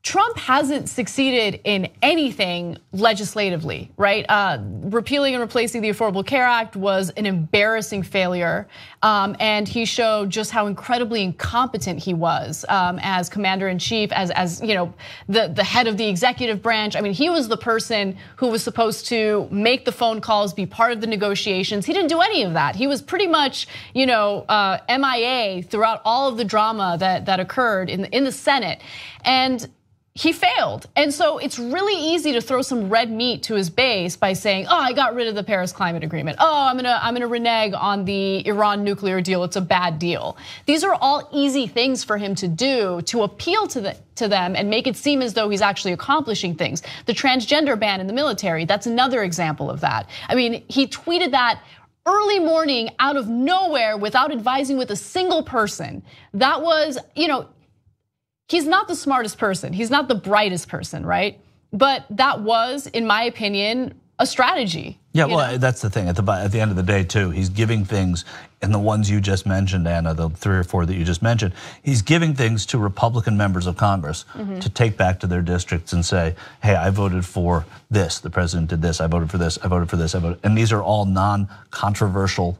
Trump hasn't succeeded in anything legislatively, right? Repealing and replacing the Affordable Care Act was an embarrassing failure. And he showed just how incredibly incompetent he was as commander-in-chief, as the head of the executive branch. I mean, he was the person who was supposed to make the phone calls, be part of the negotiations. He didn't do any of that. He was pretty much, MIA throughout all of the drama that occurred in the Senate. And he failed. And so it's really easy to throw some red meat to his base by saying, oh, I got rid of the Paris Climate Agreement. Oh, I'm gonna renege on the Iran nuclear deal. It's a bad deal. These are all easy things for him to do to appeal to them and make it seem as though he's actually accomplishing things. The transgender ban in the military, that's another example of that. I mean, he tweeted that early morning out of nowhere without advising with a single person. That was, he's not the smartest person. He's not the brightest person, right? But that was, in my opinion, a strategy. Yeah, well, that's the thing. At the end of the day, too, he's giving things, and the ones you just mentioned, Anna, the 3 or 4 that you just mentioned, he's giving things to Republican members of Congress to take back to their districts and say, hey, I voted for this, the president did this, I voted for this, I voted for this, I voted, and these are all non-controversial,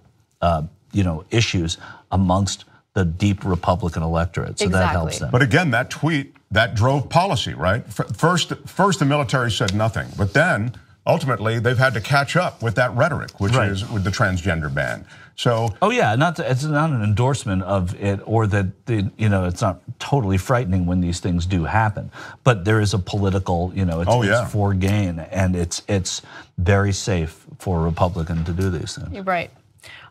issues amongst the deep Republican electorate, so that helps them. But again, that tweet, that drove policy, right? First the military said nothing, but then ultimately they've had to catch up with that rhetoric, which is with the transgender ban. So, it's not an endorsement of it, or that it's not totally frightening when these things do happen. But there is a political, it's for gain, and it's very safe for a Republican to do these things. You're right.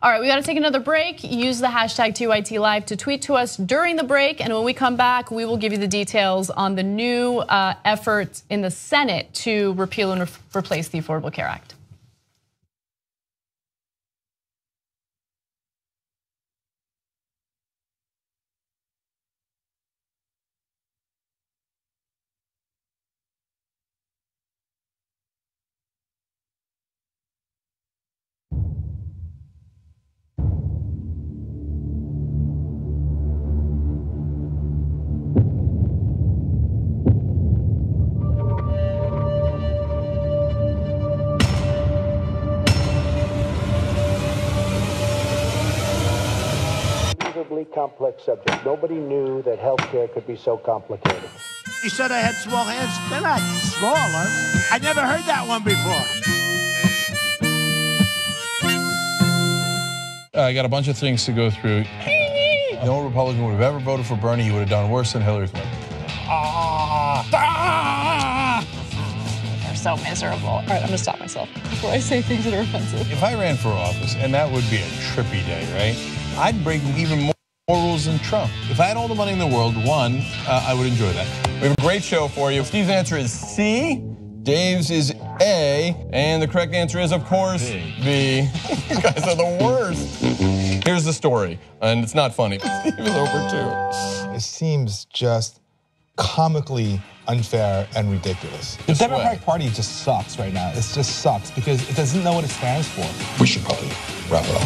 All right, we got to take another break. Use the hashtag TYT Live to tweet to us during the break. And when we come back, we will give you the details on the new effort in the Senate to repeal and replace the Affordable Care Act. Complex subject. Nobody knew that healthcare could be so complicated. You said I had small hands. They're not smaller. I never heard that one before. I got a bunch of things to go through. No Republican would have ever voted for Bernie. He would have done worse than Hillary Clinton. They're so miserable. All right, I'm gonna stop myself before I say things that are offensive. If I ran for office, and that would be a trippy day, right? I'd break even more rules than Trump. If I had all the money in the world, I would enjoy that. We have a great show for you. Steve's answer is C, Dave's is A, and the correct answer is, of course, B. You guys are the worst. Here's the story, and it's not funny. Steve is over too. It seems just comically unfair and ridiculous. The Democratic Party just sucks right now. It just sucks because it doesn't know what it stands for. We should probably wrap it up.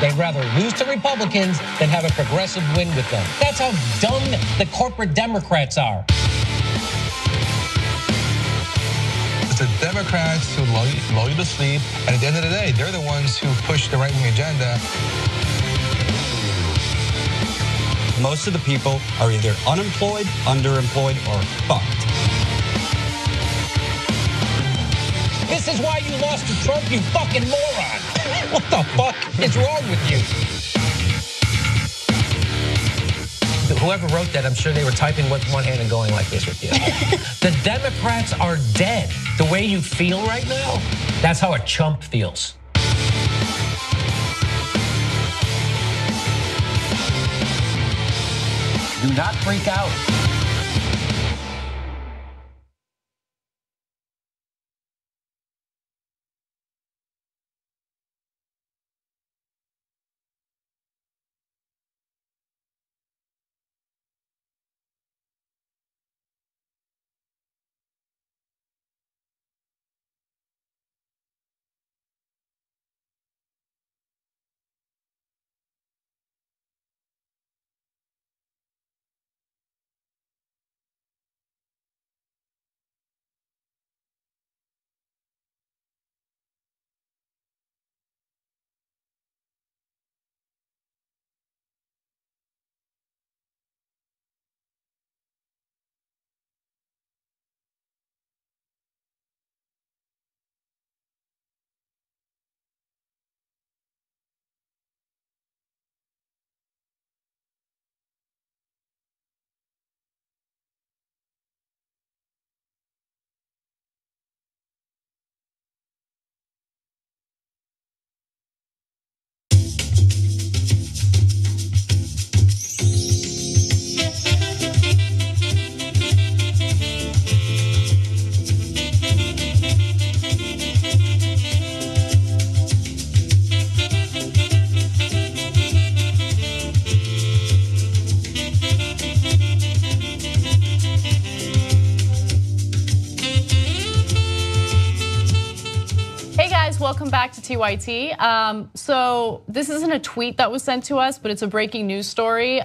They'd rather lose to Republicans than have a progressive win with them. That's how dumb the corporate Democrats are. It's the Democrats who lull you to sleep, and at the end of the day, they're the ones who push the right-wing agenda. Most of the people are either unemployed, underemployed, or fucked. This is why you lost to Trump, you fucking moron. What the fuck is wrong with you? Whoever wrote that, I'm sure they were typing with one hand and going like this with you. The Democrats are dead. The way you feel right now, that's how a chump feels. Do not freak out. to TYT. So this isn't a tweet that was sent to us, but it's a breaking news story.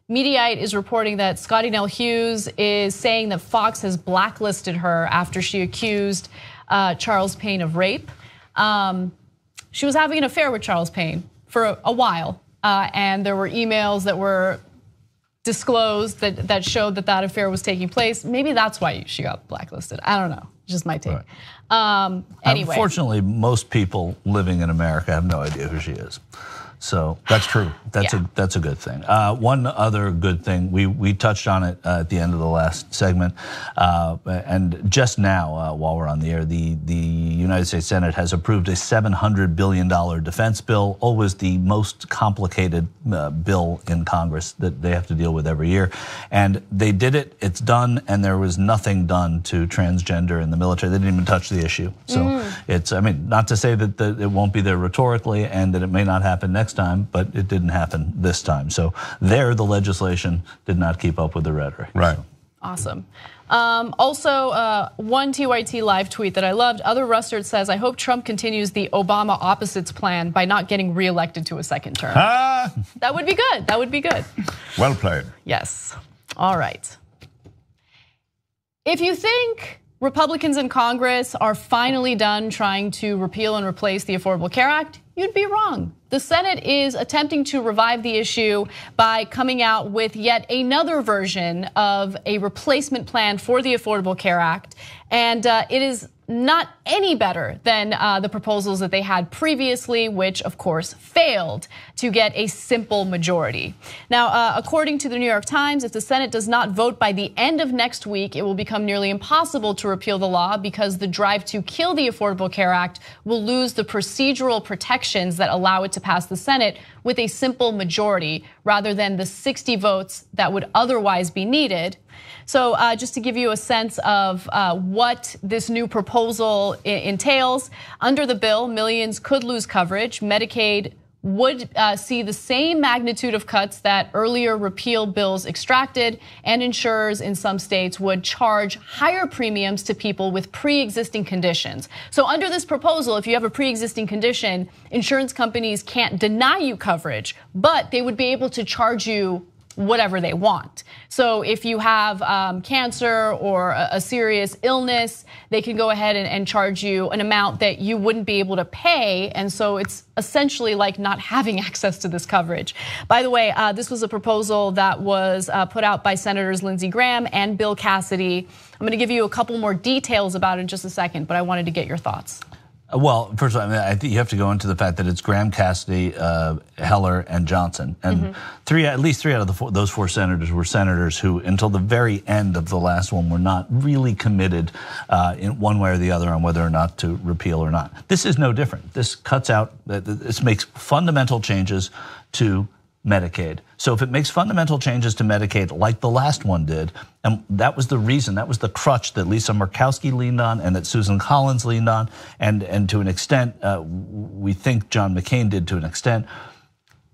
Mediaite is reporting that Scotty Nell Hughes is saying that Fox has blacklisted her after she accused Charles Payne of rape. She was having an affair with Charles Payne for a while, and there were emails that were disclosed that showed that affair was taking place. Maybe that's why she got blacklisted. I don't know. Just my take. Right. Anyway, unfortunately, most people living in America have no idea who she is. So that's true. That's a good thing. One other good thing, we touched on it at the end of the last segment, and just now while we're on the air, the United States Senate has approved a $700 billion defense bill, always the most complicated bill in Congress that they have to deal with every year, and they did it. It's done, and there was nothing done to transgender in the military. They didn't even touch the issue. So it's, I mean, not to say that it won't be there rhetorically and that it may not happen next time, but it didn't happen this time. So the legislation did not keep up with the rhetoric. Right. So. Awesome. Also, one TYT live tweet that I loved. Other Rustard says, I hope Trump continues the Obama opposites plan by not getting reelected to a second term. That would be good. That would be good. Well played. Yes. All right. If you think Republicans in Congress are finally done trying to repeal and replace the Affordable Care Act, you'd be wrong. The Senate is attempting to revive the issue by coming out with yet another version of a replacement plan for the Affordable Care Act. And it is not any better than the proposals that they had previously, which of course failed to get a simple majority. Now, according to the New York Times, if the Senate does not vote by the end of next week, it will become nearly impossible to repeal the law because the drive to kill the Affordable Care Act will lose the procedural protections that allow it to pass the Senate with a simple majority rather than the 60 votes that would otherwise be needed. So just to give you a sense of what this new proposal entails, under the bill, millions could lose coverage. Medicaid would see the same magnitude of cuts that earlier repeal bills extracted, and insurers in some states would charge higher premiums to people with pre-existing conditions. So under this proposal, if you have a pre-existing condition, insurance companies can't deny you coverage, but they would be able to charge you whatever they want. So if you have cancer or a serious illness, they can go ahead and charge you an amount that you wouldn't be able to pay. And so it's essentially like not having access to this coverage. By the way, this was a proposal that was put out by Senators Lindsey Graham and Bill Cassidy. I'm going to give you a couple more details about it in just a second, but I wanted to get your thoughts. Well, first of all, I think you have to go into the fact that it's Graham, Cassidy, Heller, and Johnson, and at least three out of those four senators were senators who, until the very end of the last one, were not really committed in one way or the other on whether or not to repeal or not. This is no different. This cuts out. This makes fundamental changes to Medicaid. So if it makes fundamental changes to Medicaid like the last one did, and that was the reason, that was the crutch that Lisa Murkowski leaned on and that Susan Collins leaned on, and to an extent, we think John McCain did to an extent.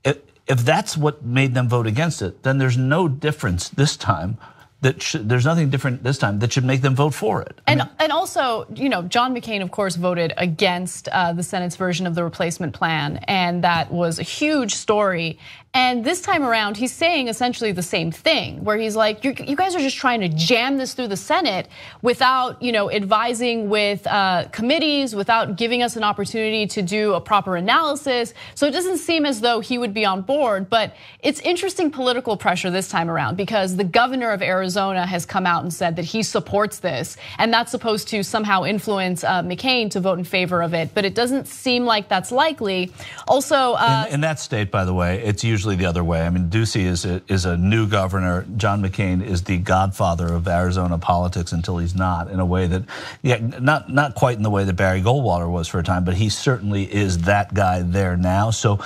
If that's what made them vote against it, then there's no difference this time. There's nothing different this time that should make them vote for it. And also, you know, John McCain, of course, voted against the Senate's version of the replacement plan, and that was a huge story. And this time around, he's saying essentially the same thing, where he's like, you guys are just trying to jam this through the Senate without, you know, advising with committees, without giving us an opportunity to do a proper analysis. So it doesn't seem as though he would be on board, but it's interesting political pressure this time around because the governor of Arizona has come out and said that he supports this, and that's supposed to somehow influence McCain to vote in favor of it, but it doesn't seem like that's likely. Also, in that state, by the way, it's usually the other way. I mean, Ducey is a new governor. John McCain is the godfather of Arizona politics until he's not, in a way that, not quite in the way that Barry Goldwater was for a time, but he certainly is that guy there now. So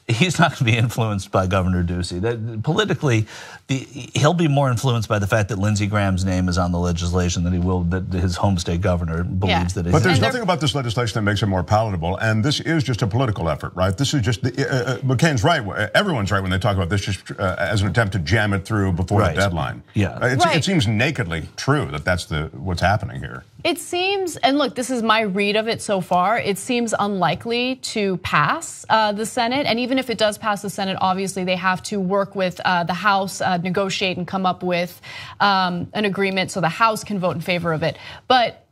he's not going to be influenced by Governor Ducey. That politically, he'll be more influenced by the fact that Lindsey Graham's name is on the legislation than he will that his home state governor believes that it is. But there's nothing about this legislation that makes it more palatable, and this is just a political effort, right? This is just McCain's right. Everyone's right when they talk about this just as an attempt to jam it through before the deadline. Yeah, it seems nakedly true that that's what's happening here. It seems, and look, this is my read of it so far. It seems unlikely to pass the Senate, and even if it does pass the Senate, obviously they have to work with the House, negotiate and come up with an agreement so the House can vote in favor of it. But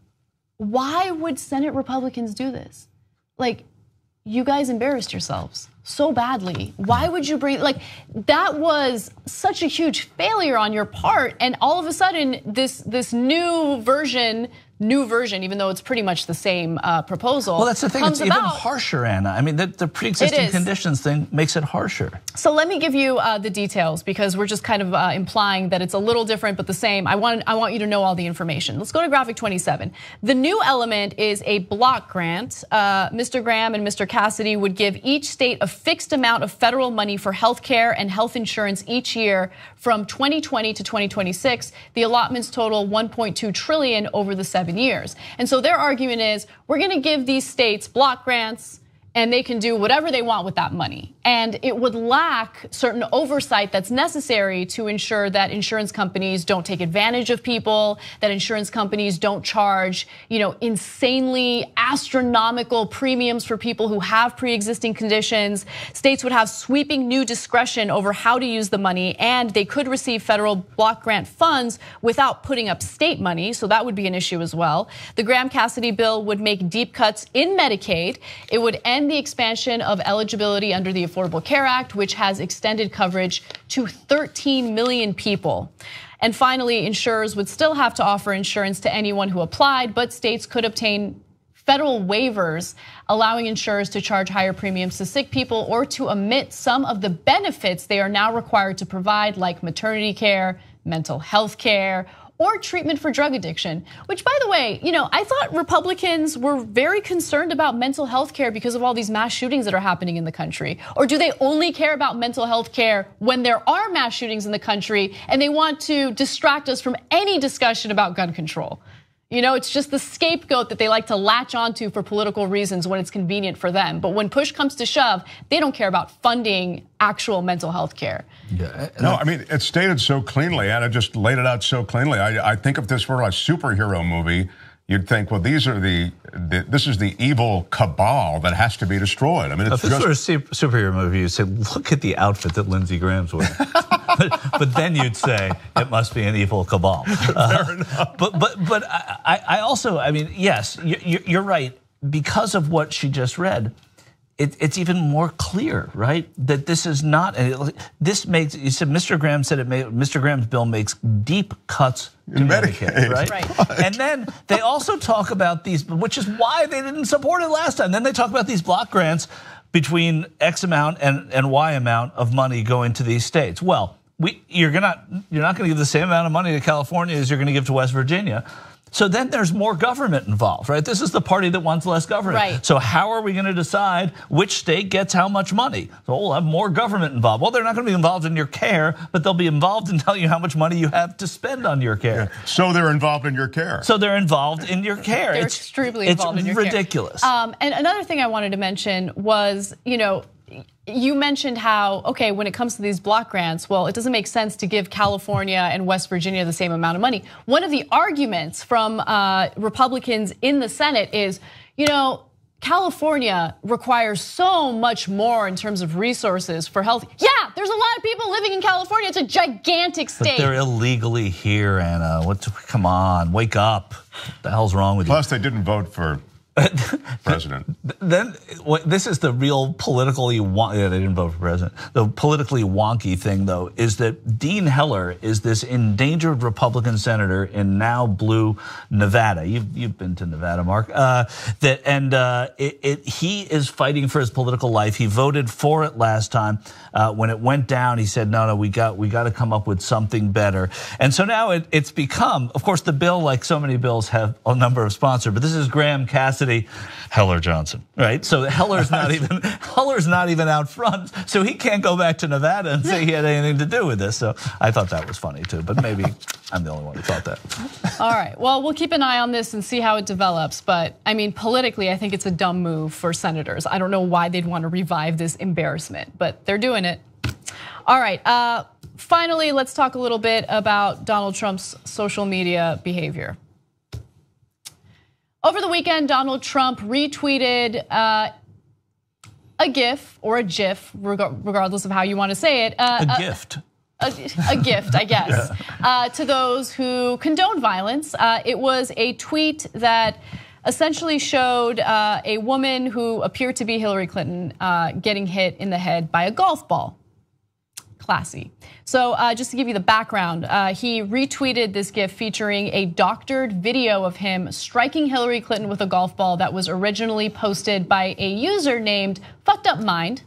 why would Senate Republicans do this? Like, you guys embarrassed yourselves so badly. Why would you bring, like, that was such a huge failure on your part, and all of a sudden this new version, even though it's pretty much the same proposal. Well, that's the thing, it's even harsher, Anna. I mean, the pre-existing conditions thing makes it harsher. So let me give you the details, because we're just kind of implying that it's a little different but the same. I want you to know all the information. Let's go to graphic 27. The new element is a block grant. Mr. Graham and Mr. Cassidy would give each state a fixed amount of federal money for health care and health insurance each year from 2020 to 2026. The allotments total $1.2 trillion over the 7 years. And so their argument is, we're going to give these states block grants and they can do whatever they want with that money. And it would lack certain oversight that's necessary to ensure that insurance companies don't take advantage of people, that insurance companies don't charge, insanely astronomical premiums for people who have pre-existing conditions. States would have sweeping new discretion over how to use the money, and they could receive federal block grant funds without putting up state money, so that would be an issue as well. The Graham-Cassidy bill would make deep cuts in Medicaid. It would end the expansion of eligibility under the Affordable Care Act, which has extended coverage to 13 million people. And finally, insurers would still have to offer insurance to anyone who applied, but states could obtain federal waivers allowing insurers to charge higher premiums to sick people or to omit some of the benefits they are now required to provide, like maternity care, mental health care, or treatment for drug addiction, which, by the way, I thought Republicans were very concerned about mental health care because of all these mass shootings that are happening in the country. Or do they only care about mental health care when there are mass shootings in the country and they want to distract us from any discussion about gun control? It's just the scapegoat that they like to latch onto for political reasons when it's convenient for them. But when push comes to shove, they don't care about funding actual mental health care. Yeah. No, I mean, it's stated so cleanly. Anna just laid it out so cleanly. I think if this were a superhero movie, you'd think, well, this is the evil cabal that has to be destroyed. I mean, if this were a superhero movie, you'd say, look at the outfit that Lindsey Graham's wearing. but then you'd say it must be an evil cabal. Fair enough. But I also, I mean, yes, you're right. Because of what she just read, it's even more clear, right? That this is not. This makes. You said Mr. Graham said it. Mr. Graham's bill makes deep cuts to Medicaid, right? And then they also talk about these, which is why they didn't support it last time. Then they talk about these block grants between X amount and Y amount of money going to these states. Well, you're not going to give the same amount of money to California as you're going to give to West Virginia. So then there's more government involved, right? This is the party that wants less government. Right. So how are we going to decide which state gets how much money? So we'll have more government involved. Well, they're not going to be involved in your care, but they'll be involved in telling you how much money you have to spend on your care. Yeah. So they're involved in your care. They're extremely involved in your care. It's ridiculous. And another thing I wanted to mention was, you mentioned how, okay, when it comes to these block grants, well, it doesn't make sense to give California and West Virginia the same amount of money. One of the arguments from Republicans in the Senate is, California requires so much more in terms of resources for health. Yeah, there's a lot of people living in California. It's a gigantic state. But they're illegally here, Anna. Come on, wake up. What the hell's wrong with you? Plus, they didn't vote for president. Then this is the real politically they didn't vote for president. The politically wonky thing, though, is that Dean Heller is this endangered Republican senator in now blue Nevada. You've been to Nevada, Mark. He is fighting for his political life. He voted for it last time. When it went down, he said, "No, we got to come up with something better." And so now it's become, of course, the bill, like so many bills, have a number of sponsors. But this is Graham-Cassidy. University, Heller Johnson, right? So Heller's not even out front, so he can't go back to Nevada and say he had anything to do with this. So I thought that was funny too, but maybe I'm the only one who thought that. All right, well, we'll keep an eye on this and see how it develops. But I mean, politically, I think it's a dumb move for senators. I don't know why they'd want to revive this embarrassment, but they're doing it. All right, finally, let's talk a little bit about Donald Trump's social media behavior. Over the weekend, Donald Trump retweeted a GIF or a GIF, regardless of how you want to say it. A gift. A gift, I guess, to those who condone violence. It was a tweet that essentially showed a woman who appeared to be Hillary Clinton getting hit in the head by a golf ball. Classy. So just to give you the background, he retweeted this GIF featuring a doctored video of him striking Hillary Clinton with a golf ball that was originally posted by a user named Fucked Up Mind.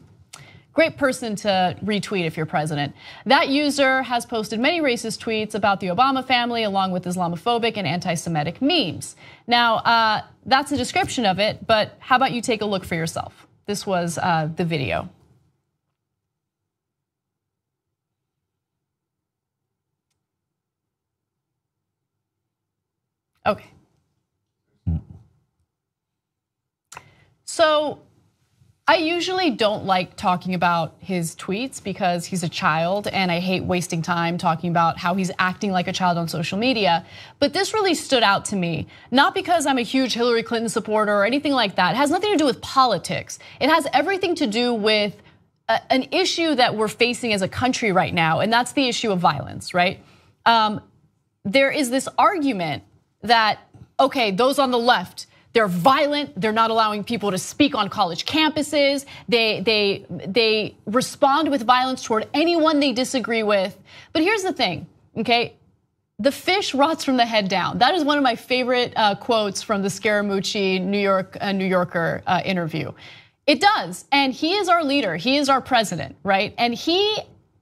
Great person to retweet if you're president. That user has posted many racist tweets about the Obama family, along with Islamophobic and anti-Semitic memes. Now, that's a description of it, but how about you take a look for yourself? This was the video. Okay. So I usually don't like talking about his tweets because he's a child and I hate wasting time talking about how he's acting like a child on social media. But this really stood out to me, not because I'm a huge Hillary Clinton supporter or anything like that. It has nothing to do with politics. It has everything to do with an issue that we're facing as a country right now, and that's the issue of violence, right? There is this argument that, okay, those on the left, they're violent, they're not allowing people to speak on college campuses, they respond with violence toward anyone they disagree with. But here's the thing, okay? The fish rots from the head down. That is one of my favorite quotes from the Scaramucci New Yorker interview. It does, and he is our leader, he is our president, right? And he,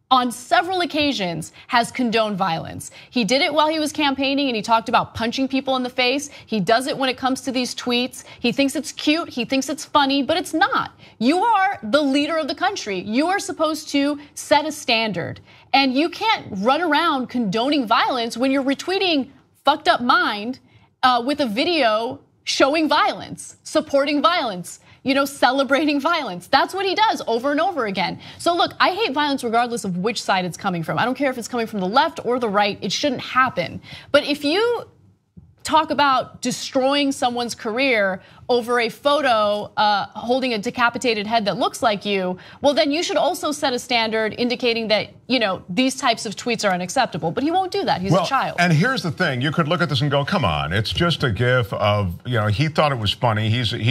on several occasions, has condoned violence. He did it while he was campaigning and he talked about punching people in the face. He does it when it comes to these tweets. He thinks it's cute, he thinks it's funny, but it's not. You are the leader of the country. You are supposed to set a standard. And you can't run around condoning violence when you're retweeting Fucked Up Mind with a video showing violence, supporting violence, celebrating violence. That's what he does over and over again. So look, I hate violence regardless of which side it's coming from. I don't care if it's coming from the left or the right, it shouldn't happen. But if you talk about destroying someone's career over a photo holding a decapitated head that looks like you, well then you should also set a standard indicating that, these types of tweets are unacceptable. But he won't do that, he's a child. And here's the thing, you could look at this and go, come on, it's just a gif of, he thought it was funny, he's an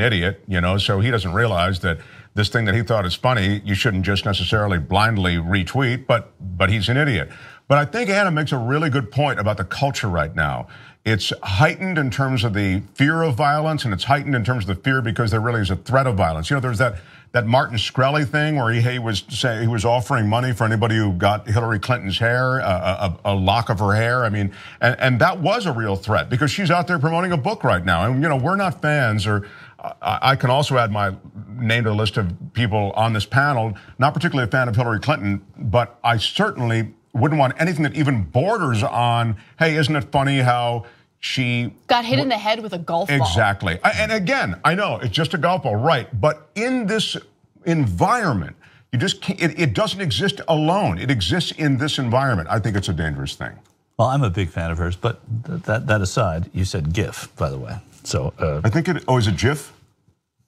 idiot, so he doesn't realize that this thing that he thought is funny, you shouldn't just necessarily blindly retweet, but he's an idiot. But I think Anna makes a really good point about the culture right now. It's heightened in terms of the fear of violence, and it's heightened in terms of the fear because there really is a threat of violence. There's that Martin Shkreli thing where he was offering money for anybody who got Hillary Clinton's hair, a lock of her hair. I mean, and that was a real threat because she's out there promoting a book right now. And we're not fans, or I can also add my name to the list of people on this panel, not particularly a fan of Hillary Clinton, but I certainly wouldn't want anything that even borders on, hey, isn't it funny how she got hit in the head with a golf ball? Exactly. And again, I know it's just a golf ball, right? But in this environment, you just can't, it doesn't exist alone. It exists in this environment. I think it's a dangerous thing. Well, I'm a big fan of hers, but that aside, you said GIF, by the way. So I think is it GIF?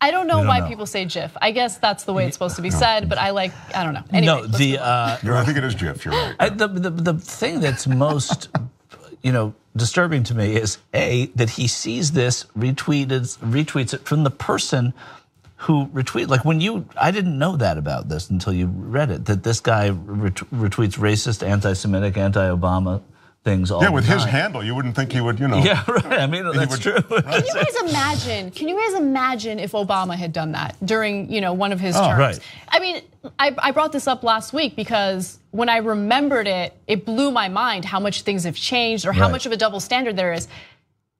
I don't know why people say GIF. I guess that's the way it's supposed to be said, but I don't know. Anyway, I think it is GIF, you're right. The thing that's most, disturbing to me is that he sees this, retweets it from the person who retweeted. Like I didn't know that about this until you read it, that this guy retweets racist, anti-Semitic, anti-Obama things all the time. Yeah, with his handle, you wouldn't think he would, Yeah, right. I mean, that's true. Can you guys imagine if Obama had done that during, one of his terms? Right. I mean, I brought this up last week because when I remembered it, it blew my mind how much things have changed or how much of a double standard there is.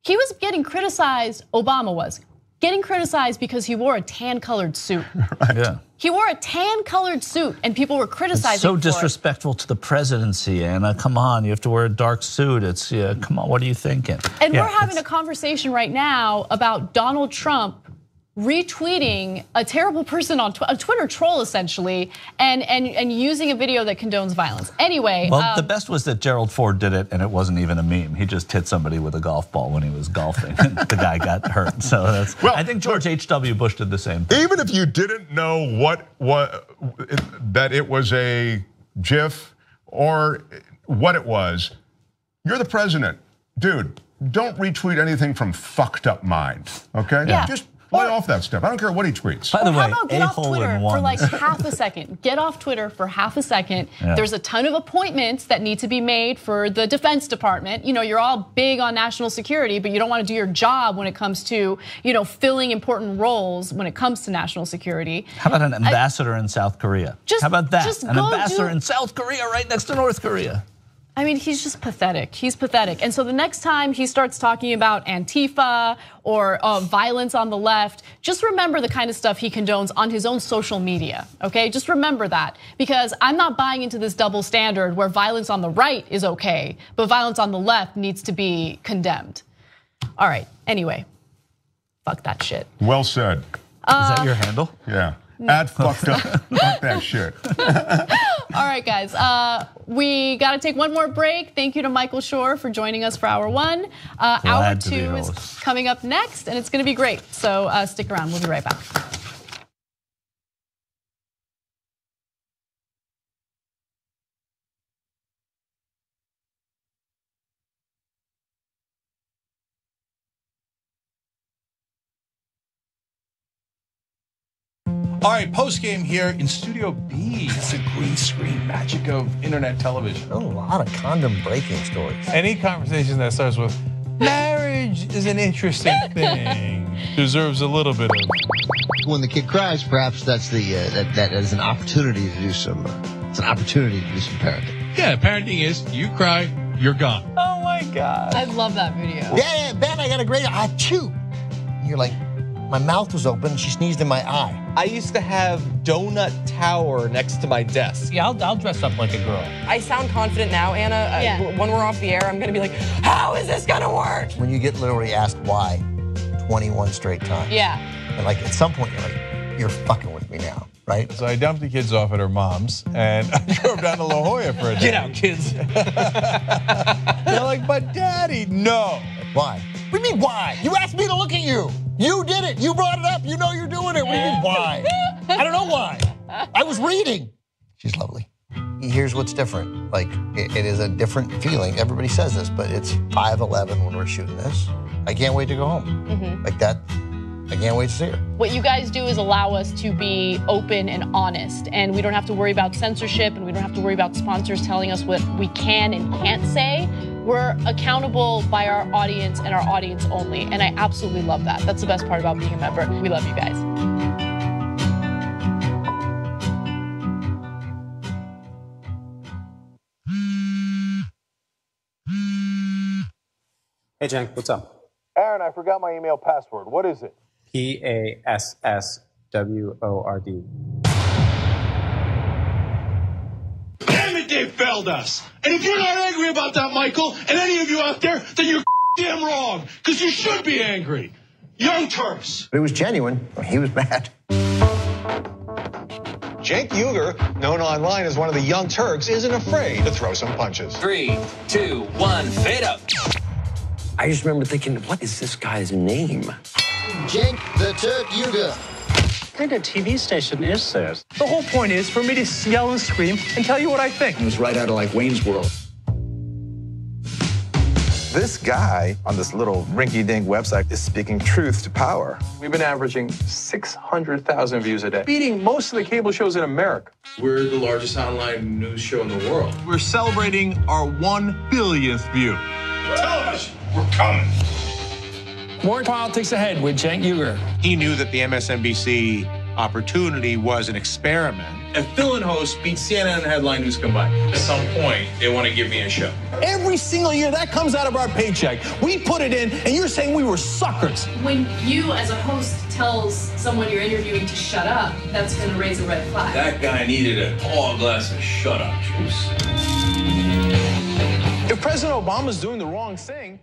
He was getting criticized, Obama was, getting criticized because he wore a tan-colored suit. Right. Yeah. He wore a tan-colored suit, and people were criticizing It's so for disrespectful to the presidency, Anna. Come on, you have to wear a dark suit. It's come on, what are you thinking? And we're having a conversation right now about Donald Trump retweeting a terrible person on a Twitter troll, essentially, and using a video that condones violence. Anyway, well, the best was that Gerald Ford did it, and it wasn't even a meme. He just hit somebody with a golf ball when he was golfing. The guy got hurt. So that's. Well, I think George H.W. Bush did the same thing. Even if you didn't know that it was a GIF or what it was, you're the president, dude. Don't retweet anything from fucked up mind. Okay, just. Lay off that stuff. I don't care what he tweets. By the way, how about get off Twitter for like half a second? Get off Twitter for half a second. Yeah. There's a ton of appointments that need to be made for the Defense Department. You know, you're all big on national security, but you don't want to do your job when it comes to, filling important roles when it comes to national security. How about an ambassador in South Korea? How about that? An ambassador in South Korea right next to North Korea. I mean, he's just pathetic. He's pathetic. And so the next time he starts talking about Antifa or violence on the left, just remember the kind of stuff he condones on his own social media, okay? Just remember that, because I'm not buying into this double standard where violence on the right is okay, but violence on the left needs to be condemned. All right, anyway, fuck that shit. Well said. Is that your handle? Yeah. Add fucked up. Fuck that shit. All right, guys. We got to take one more break. Thank you to Michael Shore for joining us for hour one. Hour two is coming up next, and it's going to be great. So stick around. We'll be right back. All right, post game here in Studio B. It's the green screen magic of internet television. A lot of condom breaking stories. Any conversation that starts with marriage is an interesting thing deserves a little bit of. When the kid cries, perhaps that's that is an opportunity to do some. It's an opportunity to do some parenting. Yeah, parenting is you cry, you're gone. Oh my God! I love that video. Yeah, Ben, I got a great achoo. You're like. My mouth was open, she sneezed in my eye. I used to have Donut Tower next to my desk. Yeah, I'll dress up like a girl. I sound confident now, Anna. Yeah. When we're off the air, I'm gonna be like, how is this gonna work? When you get literally asked why 21 straight times. Yeah. And like at some point, you're like, you're fucking with me now, right? So I dumped the kids off at her mom's and I drove down to La Jolla for a day. Get out, kids. They're like, but Daddy, no. Why? What do you mean why? You asked me to look at you. You did it. You brought it up. You know you're doing it. What do you mean why? I don't know why. I was reading. She's lovely. Here's what's different. Like, it is a different feeling. Everybody says this, but it's 5:11 when we're shooting this. I can't wait to go home. Like that, I can't wait to see her. What you guys do is allow us to be open and honest, and we don't have to worry about censorship, and we don't have to worry about sponsors telling us what we can and can't say. We're accountable by our audience and our audience only, and I absolutely love that. That's the best part about being a member. We love you guys. Hey, Jen, what's up? Aaron, I forgot my email password. What is it? PASSWORD. Damn it, they failed us. And if you're not angry about that, Michael, and any of you out there, then you're damn wrong. Because you should be angry. Young Turks. But it was genuine. He was mad. Cenk Uygur, known online as one of the Young Turks, isn't afraid to throw some punches. 3, 2, 1, fade up. I just remember thinking, what is this guy's name? Cenk the Turk Uygur. What kind of TV station is this? The whole point is for me to yell and scream and tell you what I think. It was right out of like Wayne's World. This guy on this little rinky-dink website is speaking truth to power. We've been averaging 600,000 views a day, beating most of the cable shows in America. We're the largest online news show in the world. We're celebrating our 1 billionth view. Television, we're coming. More politics ahead with Cenk Uygur. He knew that the MSNBC opportunity was an experiment. And fill and host beat CNN and headline news combined. At some point, they want to give me a show. Every single year that comes out of our paycheck. We put it in, and you're saying we were suckers. When you, as a host, tells someone you're interviewing to shut up, that's going to raise a red flag. That guy needed a tall glass of shut up juice. If President Obama's doing the wrong thing,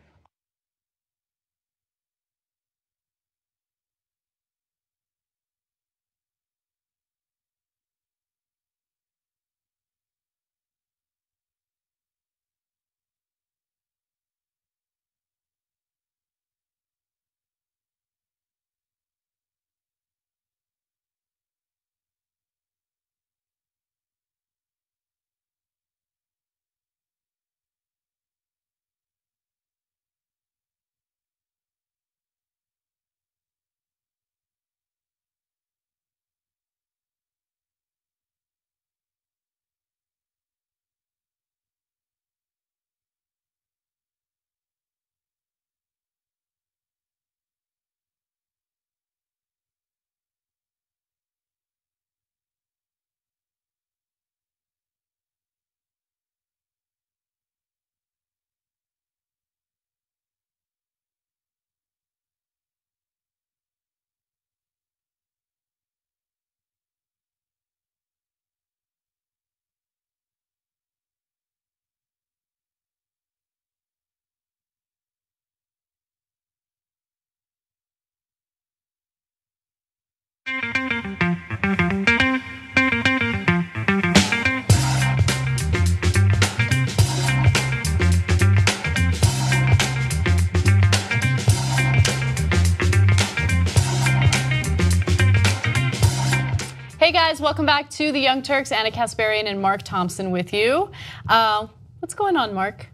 Hey guys, welcome back to the Young Turks. Anna Kasparian and Mark Thompson with you. What's going on, Mark?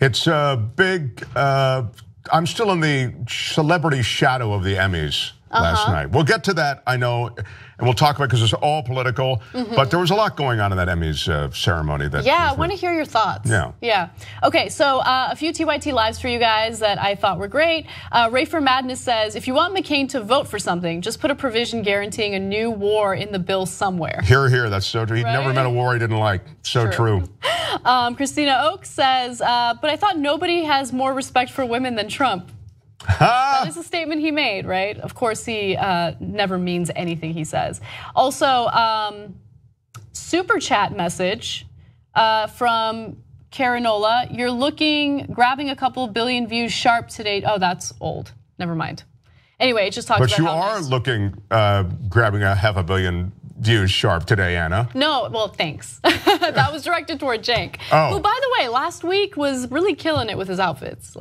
It's a big, I'm still in the celebrity shadow of the Emmys last night. We'll get to that, I know, and we'll talk about it because it's all political, but there was a lot going on in that Emmys ceremony. Yeah, I want to hear your thoughts. Yeah. Okay, so a few TYT lives for you guys that I thought were great. Rafer Madness says, if you want McCain to vote for something, just put a provision guaranteeing a new war in the bill somewhere. Hear, that's so true. He never met a war he didn't like. So true. Christina Oak says, but I thought nobody has more respect for women than Trump. That is a statement he made, right? Of course, he never means anything he says. Also, super chat message from Caranola. You're grabbing a couple billion views sharp today. Oh, that's old. Never mind. Anyway, it just talks about But you are looking, grabbing a half a billion views sharp today, Anna. No, well, thanks. That was directed toward Cenk, who, by the way, last week was really killing it with his outfits.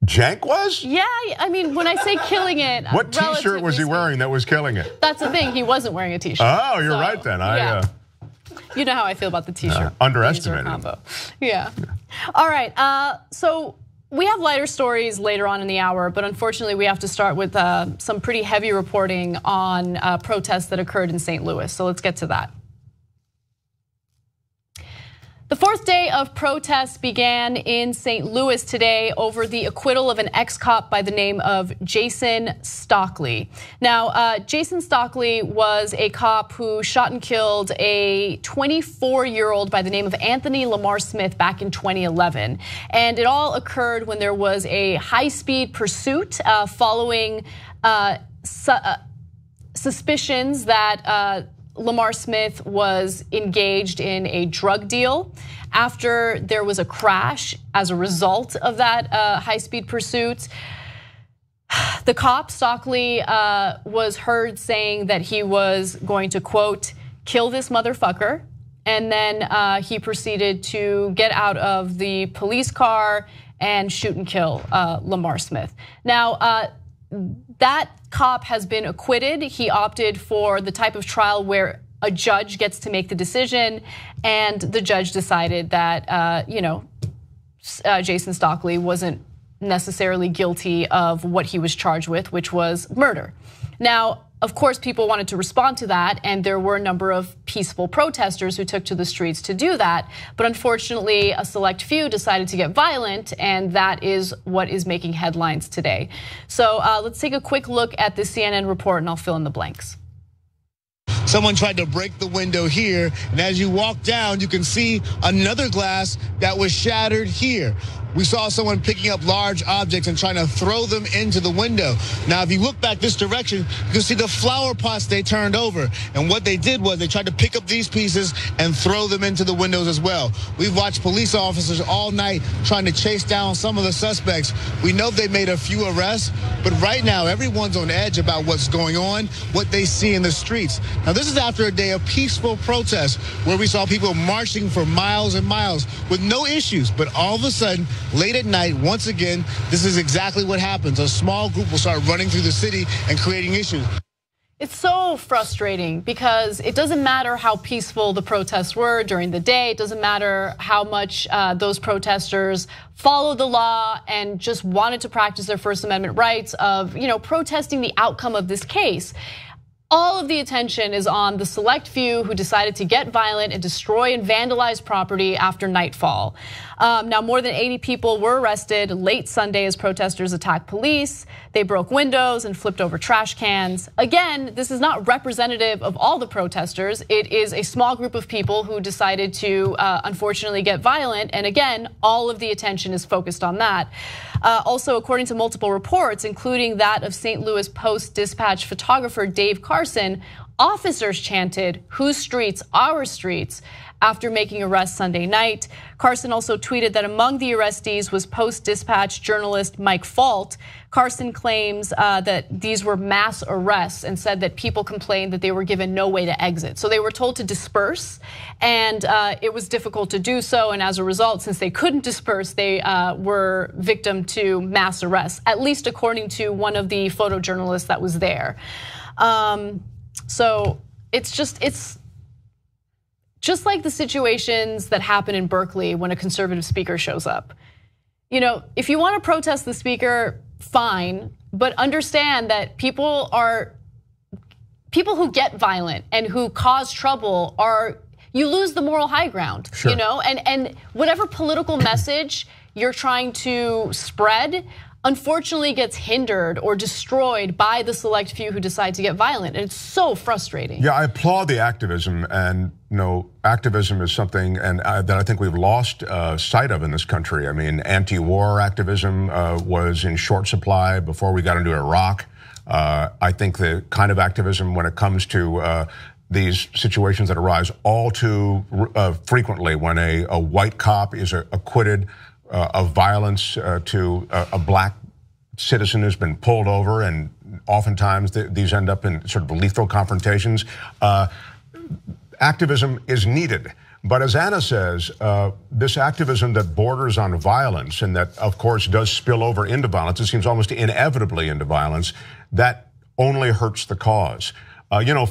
Cenk was? Yeah, I mean, when I say killing it. What t-shirt was he wearing that was killing it? That's the thing, he wasn't wearing a t-shirt. Oh, you're right then. Yeah. You know how I feel about the t-shirt. Underestimated. Combo. Yeah. All right, so we have lighter stories later on in the hour, but unfortunately we have to start with some pretty heavy reporting on protests that occurred in St. Louis. So let's get to that. The fourth day of protests began in St. Louis today over the acquittal of an ex-cop by the name of Jason Stockley. Now, Jason Stockley was a cop who shot and killed a 24-year-old by the name of Anthony Lamar Smith back in 2011. And it all occurred when there was a high-speed pursuit following suspicions that Lamar Smith was engaged in a drug deal. After there was a crash as a result of that high-speed pursuit, the cop, Stockley, was heard saying that he was going to, quote, kill this motherfucker. And then he proceeded to get out of the police car and shoot and kill Lamar Smith. Now, that cop has been acquitted. He opted for the type of trial where a judge gets to make the decision, and the judge decided that Jason Stockley wasn't necessarily guilty of what he was charged with, which was murder. Now, of course, people wanted to respond to that, and there were a number of peaceful protesters who took to the streets to do that. But unfortunately, a select few decided to get violent, and that is what is making headlines today. So let's take a quick look at the CNN report, and I'll fill in the blanks. someone tried to break the window here. And as you walk down, you can see another glass that was shattered here. We saw someone picking up large objects and trying to throw them into the window. Now, if you look back this direction, you can see the flower pots they turned over. And what they did was they tried to pick up these pieces and throw them into the windows as well. We've watched police officers all night trying to chase down some of the suspects. We know they made a few arrests, but right now everyone's on edge about what's going on, what they see in the streets. Now, this is after a day of peaceful protests where we saw people marching for miles and miles with no issues, but all of a sudden, late at night, once again, this is exactly what happens. A small group will start running through the city and creating issues. It's so frustrating because it doesn't matter how peaceful the protests were during the day. It doesn't matter how much those protesters followed the law and just wanted to practice their First Amendment rights of, protesting the outcome of this case. All of the attention is on the select few who decided to get violent and destroy and vandalize property after nightfall. Now, more than 80 people were arrested late Sunday as protesters attacked police. They broke windows and flipped over trash cans. Again, this is not representative of all the protesters. It is a small group of people who decided to, unfortunately, get violent. And again, all of the attention is focused on that. Also, according to multiple reports, including that of St. Louis Post-Dispatch photographer Dave Carson, officers chanted, "Whose streets? Our streets," after making arrests Sunday night. Carson also tweeted that among the arrestees was Post-Dispatch journalist Mike Fault. Carson claims that these were mass arrests and said that people complained that they were given no way to exit. So they were told to disperse, and it was difficult to do so. And as a result, since they couldn't disperse, they were victim to mass arrests, at least according to one of the photojournalists that was there. So it's just like the situations that happen in Berkeley when a conservative speaker shows up. If you want to protest the speaker, fine, but understand that people who get violent and who cause trouble you lose the moral high ground, sure. And whatever political message you're trying to spread, unfortunately gets hindered or destroyed by the select few who decide to get violent. And it's so frustrating. Yeah, I applaud the activism, and activism is something that I think we've lost sight of in this country. I mean, anti-war activism was in short supply before we got into Iraq. I think the kind of activism when it comes to these situations that arise all too frequently when a white cop is acquitted of violence to a black citizen who's been pulled over, and oftentimes these end up in sort of lethal confrontations. Activism is needed. But as Anna says, this activism that borders on violence and that, of course, does spill over into violence, it seems almost inevitably into violence, that only hurts the cause.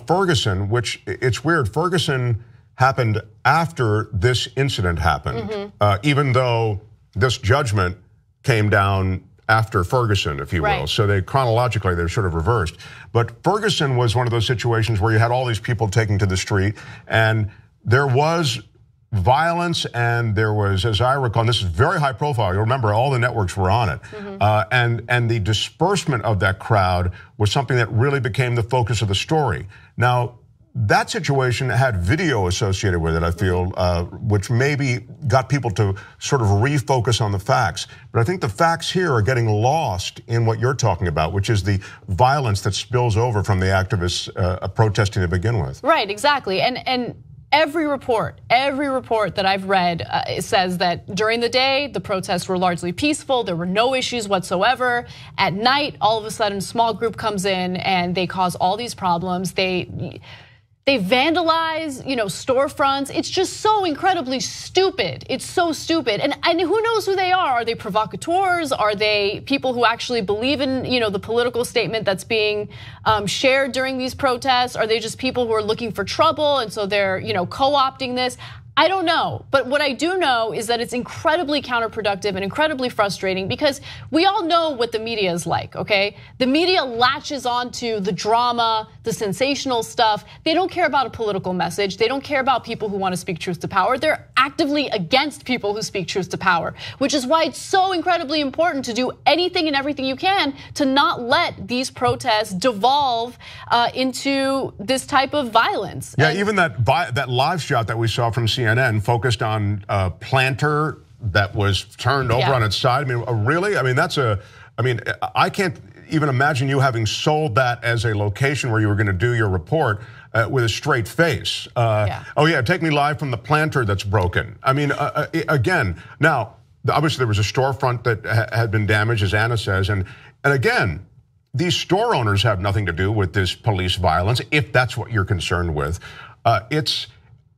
Ferguson, which it's weird, Ferguson happened after this incident happened, even though this judgment came down after Ferguson, if you will. Right. So chronologically, they're sort of reversed. But Ferguson was one of those situations where you had all these people taking to the street, and there was violence, and there was, as I recall, and this is very high profile, you'll remember all the networks were on it, and the disbursement of that crowd was something that really became the focus of the story. Now, that situation had video associated with it, I feel, which maybe got people to sort of refocus on the facts. But I think the facts here are getting lost in what you're talking about, which is the violence that spills over from the activists protesting to begin with. Right, exactly. And every report that I've read says that during the day, the protests were largely peaceful. There were no issues whatsoever. At night, all of a sudden, a small group comes in and they cause all these problems. They vandalize, storefronts. It's just so incredibly stupid. It's so stupid. And who knows who they are? Are they provocateurs? Are they people who actually believe in, the political statement that's being shared during these protests? Are they just people who are looking for trouble and so they're, co-opting this? I don't know, but what I do know is that it's incredibly counterproductive and incredibly frustrating because we all know what the media is like, okay? The media latches onto the drama, the sensational stuff. They don't care about a political message. They don't care about people who want to speak truth to power. They're actively against people who speak truth to power, which is why it's so incredibly important to do anything and everything you can to not let these protests devolve into this type of violence. Yeah, even that live shot that we saw from CNN focused on a planter that was turned over on its side. I mean, really? I mean, I can't even imagine you having sold that as a location where you were going to do your report with a straight face. Oh yeah, take me live from the planter that's broken. I mean, again, now, obviously there was a storefront that had been damaged, as Anna says, and again, these store owners have nothing to do with this police violence, if that's what you're concerned with.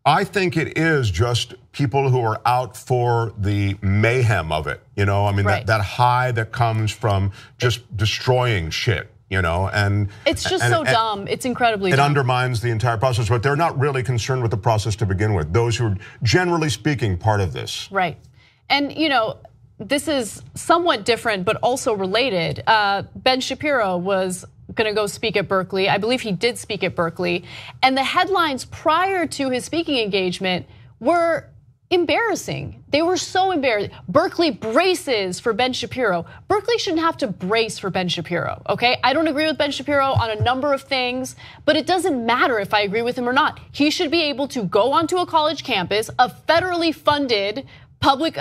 I think it is just people who are out for the mayhem of it. You know, I mean, that high that comes from just destroying shit, you know, and it's just so dumb. It's incredibly dumb. It undermines the entire process, but they're not really concerned with the process to begin with. Those who are, generally speaking, part of this. Right. And, you know, this is somewhat different, but also related. Ben Shapiro was going to go speak at Berkeley. I believe he did speak at Berkeley. And the headlines prior to his speaking engagement were embarrassing. They were so embarrassing. Berkeley braces for Ben Shapiro. Berkeley shouldn't have to brace for Ben Shapiro, okay? I don't agree with Ben Shapiro on a number of things, but it doesn't matter if I agree with him or not. He should be able to go onto a college campus, a federally funded public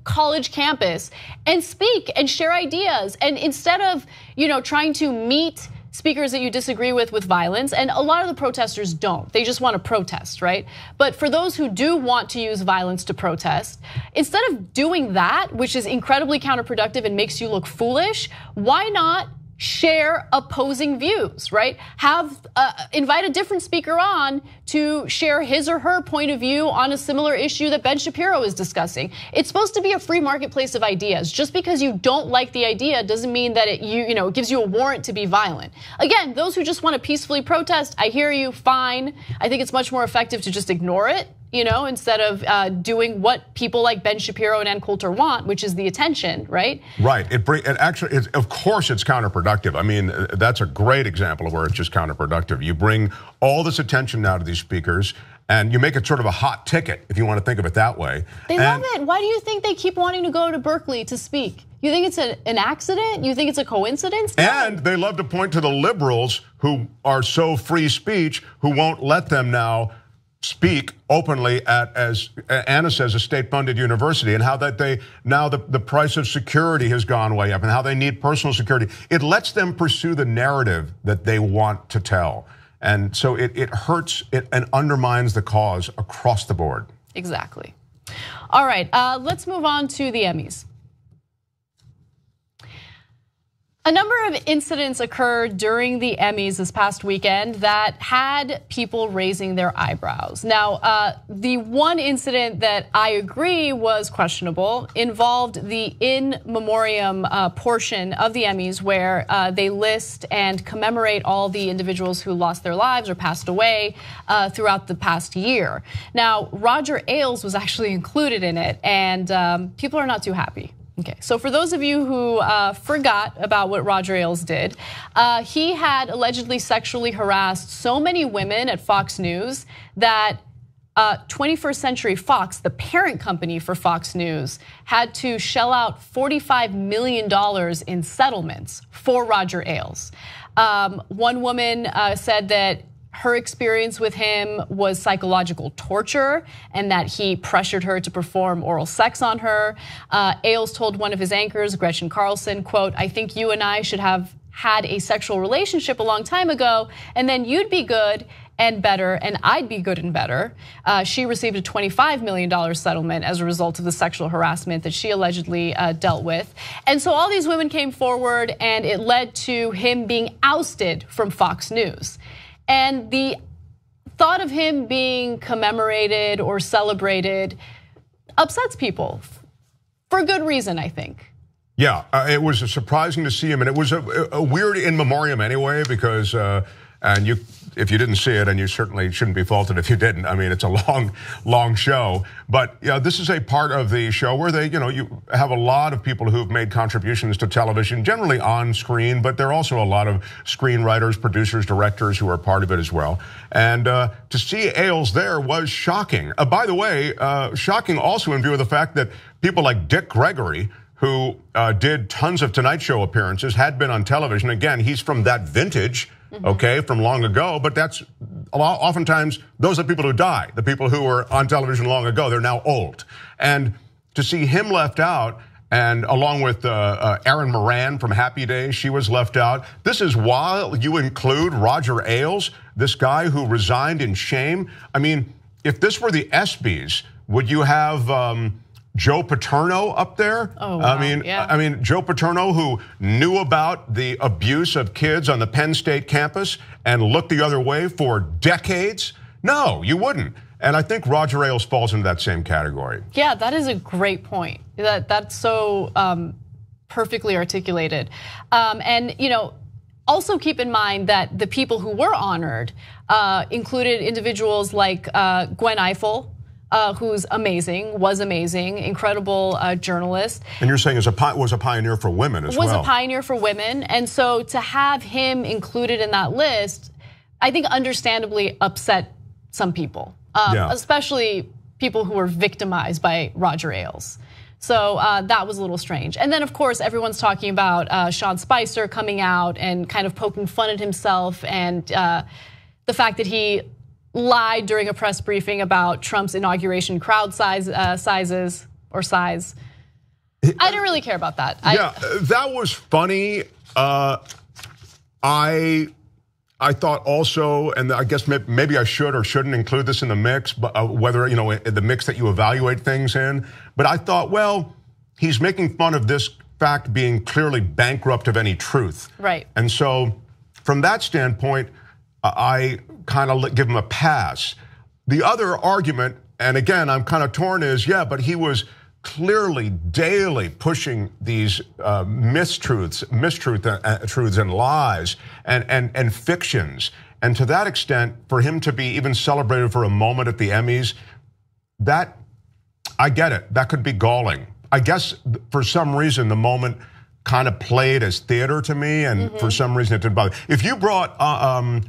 college campus, and speak and share ideas. And instead of, you know, trying to meet speakers that you disagree with violence, and a lot of the protesters don't. They just want to protest, right? But for those who do want to use violence to protest, instead of doing that, which is incredibly counterproductive and makes you look foolish, why not share opposing views, right? Invite a different speaker on to share his or her point of view on a similar issue that Ben Shapiro is discussing. It's supposed to be a free marketplace of ideas. Just because you don't like the idea doesn't mean that it gives you a warrant to be violent. Again, those who just want to peacefully protest, I hear you, fine. I think it's much more effective to just ignore it, you know, instead of doing what people like Ben Shapiro and Ann Coulter want, which is the attention, right? Right. Of course, it's counterproductive. I mean, that's a great example of where it's just counterproductive. You bring all this attention now to these speakers, and you make it sort of a hot ticket, if you want to think of it that way. They love it. Why do you think they keep wanting to go to Berkeley to speak? You think it's an accident? You think it's a coincidence? And they love to point to the liberals who are so free speech, who won't let them now speak openly at, as Anna says, a state-funded university, and how that the price of security has gone way up, and how they need personal security. It lets them pursue the narrative that they want to tell, and so it hurts it and undermines the cause across the board. Exactly. All right, let's move on to the Emmys. A number of incidents occurred during the Emmys this past weekend that had people raising their eyebrows. Now, the one incident that I agree was questionable involved the in memoriam portion of the Emmys, where they list and commemorate all the individuals who lost their lives or passed away throughout the past year. Now, Roger Ailes was actually included in it, and people are not too happy. Okay, so for those of you who forgot about what Roger Ailes did, he had allegedly sexually harassed so many women at Fox News that 21st Century Fox, the parent company for Fox News, had to shell out $45 million in settlements for Roger Ailes. One woman said that her experience with him was psychological torture and that he pressured her to perform oral sex on her. Ailes told one of his anchors, Gretchen Carlson, quote, "I think you and I should have had a sexual relationship a long time ago, and then you'd be good and better, and I'd be good and better." She received a $25 million settlement as a result of the sexual harassment that she allegedly dealt with. And so all these women came forward, and it led to him being ousted from Fox News. And the thought of him being commemorated or celebrated upsets people for good reason, I think. Yeah, it was surprising to see him, and it was a weird in memoriam anyway, because And if you didn't see it, and you certainly shouldn't be faulted if you didn't. I mean, it's a long show. But this is a part of the show where they, you have a lot of people who've made contributions to television, generally on screen, but there are also a lot of screenwriters, producers, directors who are part of it as well. And to see Ailes there was shocking. By the way, shocking also in view of the fact that people like Dick Gregory, who did tons of Tonight Show appearances, had been on television. Again, he's from that vintage, okay, from long ago, but that's oftentimes those are people who die, the people who were on television long ago. They're now old. And to see him left out, and along with Erin Moran from Happy Days, she was left out. This is while you include Roger Ailes, this guy who resigned in shame. I mean, if this were the ESPYs, would you have Joe Paterno up there? Oh, wow. I mean, Joe Paterno, who knew about the abuse of kids on the Penn State campus and looked the other way for decades? No, you wouldn't. And I think Roger Ailes falls into that same category. Yeah, that is a great point. That's so perfectly articulated. And also keep in mind that the people who were honored included individuals like Gwen Ifill, who's amazing, was amazing, incredible journalist. And you're saying was a pioneer for women as well. Was a pioneer for women. And so to have him included in that list, I think understandably upset some people, especially people who were victimized by Roger Ailes. So that was a little strange. And then, of course, everyone's talking about Sean Spicer coming out and kind of poking fun at himself, and the fact that he lied during a press briefing about Trump's inauguration crowd sizes or size. I didn't really care about that. That was funny. I thought also, and I guess maybe I should or shouldn't include this in the mix, but whether, the mix that you evaluate things in. But I thought, well, he's making fun of this fact being clearly bankrupt of any truth. Right. And so from that standpoint, I kind of give him a pass. The other argument, and again, I'm kind of torn, is, but he was clearly daily pushing these truths and lies and fictions. And to that extent, for him to be even celebrated for a moment at the Emmys, that, I get it, that could be galling. I guess for some reason, the moment kind of played as theater to me, and for some reason it didn't bother. If you brought,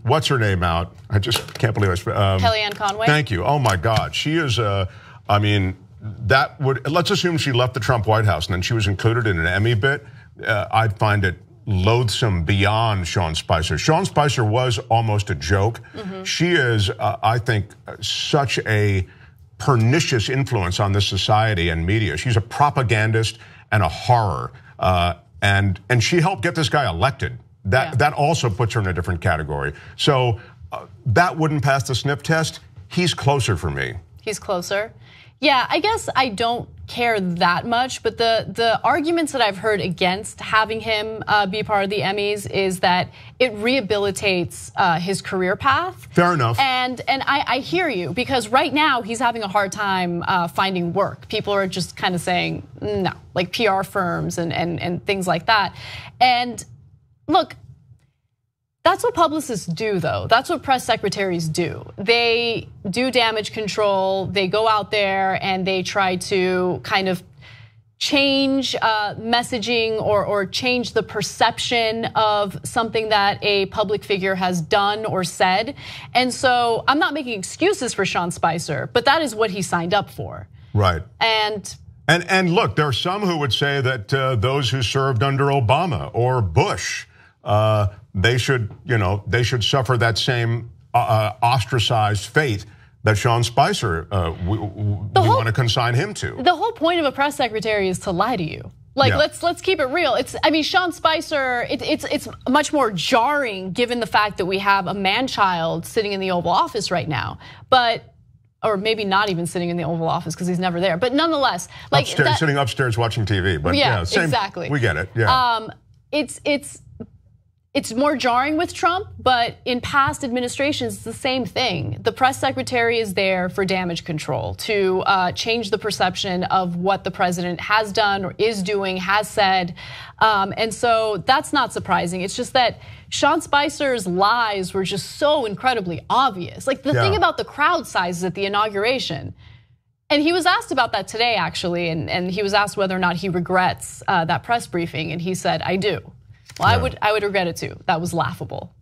what's her name out? I just can't believe it. Kellyanne Conway. Thank you. Oh my God, she is. That would, let's assume she left the Trump White House and then she was included in an Emmy bit. I'd find it loathsome beyond Sean Spicer. Sean Spicer was almost a joke. She is, I think, such a pernicious influence on this society and media. She's a propagandist and a horror. And she helped get this guy elected. That also puts her in a different category. So that wouldn't pass the sniff test. He's closer for me. He's closer. Yeah, I guess I don't care that much, but the arguments that I've heard against having him be part of the Emmys is that it rehabilitates his career path. Fair enough. And I hear you, because right now he's having a hard time finding work. People are just kind of saying no, like PR firms and things like that. And look, that's what publicists do, though. That's what press secretaries do. They do damage control. They go out there and they try to kind of change messaging or change the perception of something that a public figure has done or said. And so I'm not making excuses for Sean Spicer, but that is what he signed up for. Right. And look, there are some who would say that those who served under Obama or Bush, they should suffer that same ostracized fate that Sean Spicer we want to consign him to. The whole point of a press secretary is to lie to you. Like, let's keep it real. Sean Spicer, it's much more jarring given the fact that we have a man-child sitting in the Oval Office right now, or maybe not even sitting in the Oval Office because he's never there. But nonetheless, like sitting upstairs watching TV. But same, exactly. We get it. Yeah. It's more jarring with Trump, but in past administrations, it's the same thing. The press secretary is there for damage control, to change the perception of what the president has done or is doing, has said. And so that's not surprising. It's just that Sean Spicer's lies were just so incredibly obvious. Like the thing about the crowd sizes at the inauguration. And he was asked about that today, actually, and he was asked whether or not he regrets that press briefing, and he said, I do. Well, I would regret it too. That was laughable.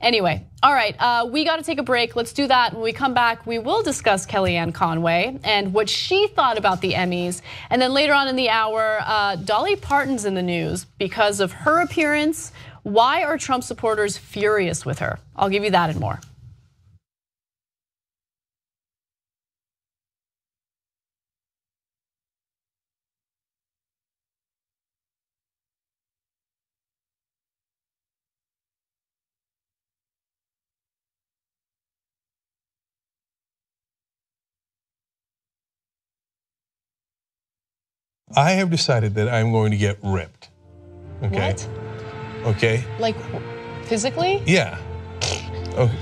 Anyway, all right, we got to take a break. Let's do that. When we come back, we will discuss Kellyanne Conway and what she thought about the Emmys. And then later on in the hour, Dolly Parton's in the news because of her appearance. Why are Trump supporters furious with her? I'll give you that and more. I have decided that I'm going to get ripped. Okay. What? Okay. Like physically? Yeah. Okay.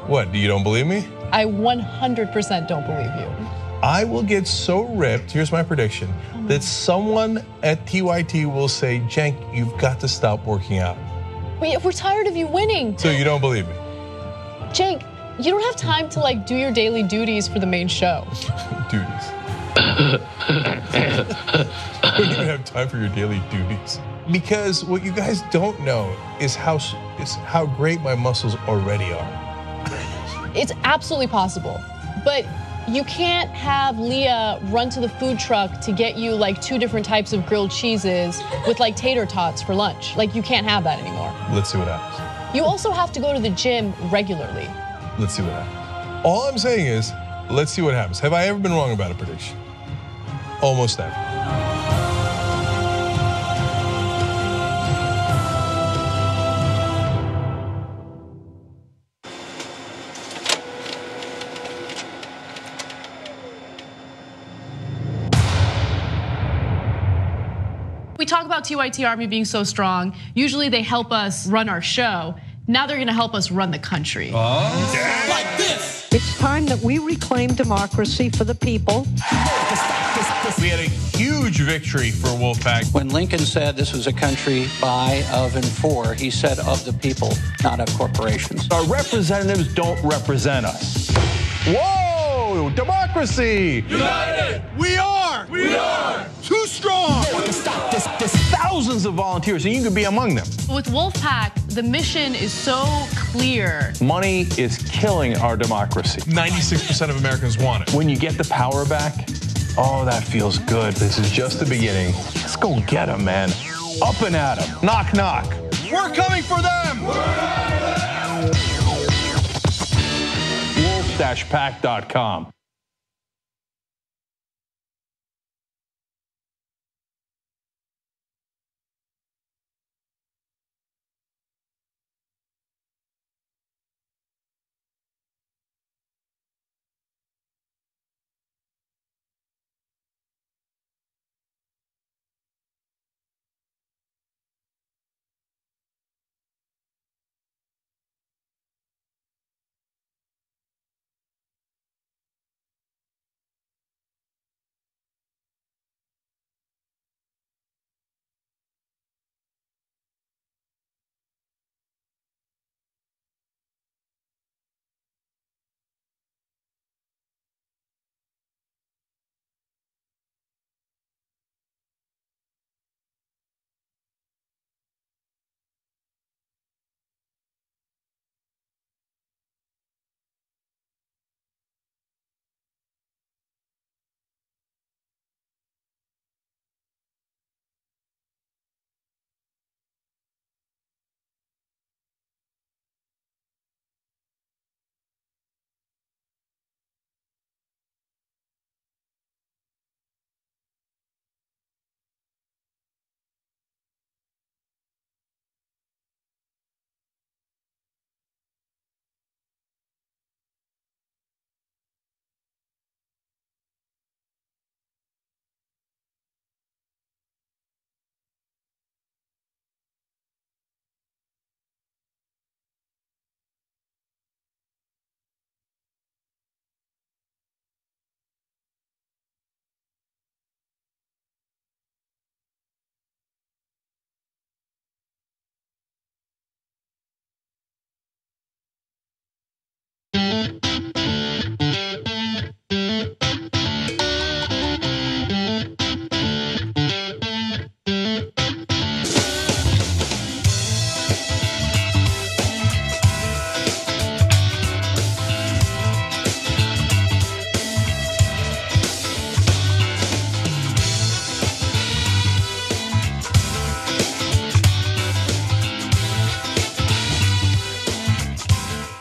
What? You don't believe me? I 100% don't believe you. I will get so ripped. Here's my prediction: that someone at TYT will say, "Cenk, you've got to stop working out." We're tired of you winning. So you don't believe me? Cenk, you don't have time to like do your daily duties for the main show. Duties. I don't even have time for your daily duties. Because what you guys don't know is how great my muscles already are. It's absolutely possible, but you can't have Leah run to the food truck to get you like 2 different types of grilled cheeses with like tater tots for lunch. Like you can't have that anymore. Let's see what happens. You also have to go to the gym regularly. Let's see what happens. All I'm saying is, let's see what happens. Have I ever been wrong about a prediction? Almost ever. We talk about TYT Army being so strong. Usually they help us run our show. Now they're gonna help us run the country. Like this. It's time that we reclaim democracy for the people. We had a huge victory for Wolfpack. When Lincoln said this was a country by, of, and for, he said of the people, not of corporations. Our representatives don't represent us. Whoa, democracy! United! We are! We are! Too strong! There's thousands of volunteers, and you could be among them. With Wolfpack, the mission is so clear. Money is killing our democracy. 96% of Americans want it. When you get the power back, oh, that feels good. This is just the beginning. Let's go get them, man. Up and at them. Knock, knock. We're coming for them! Wolf-pack.com.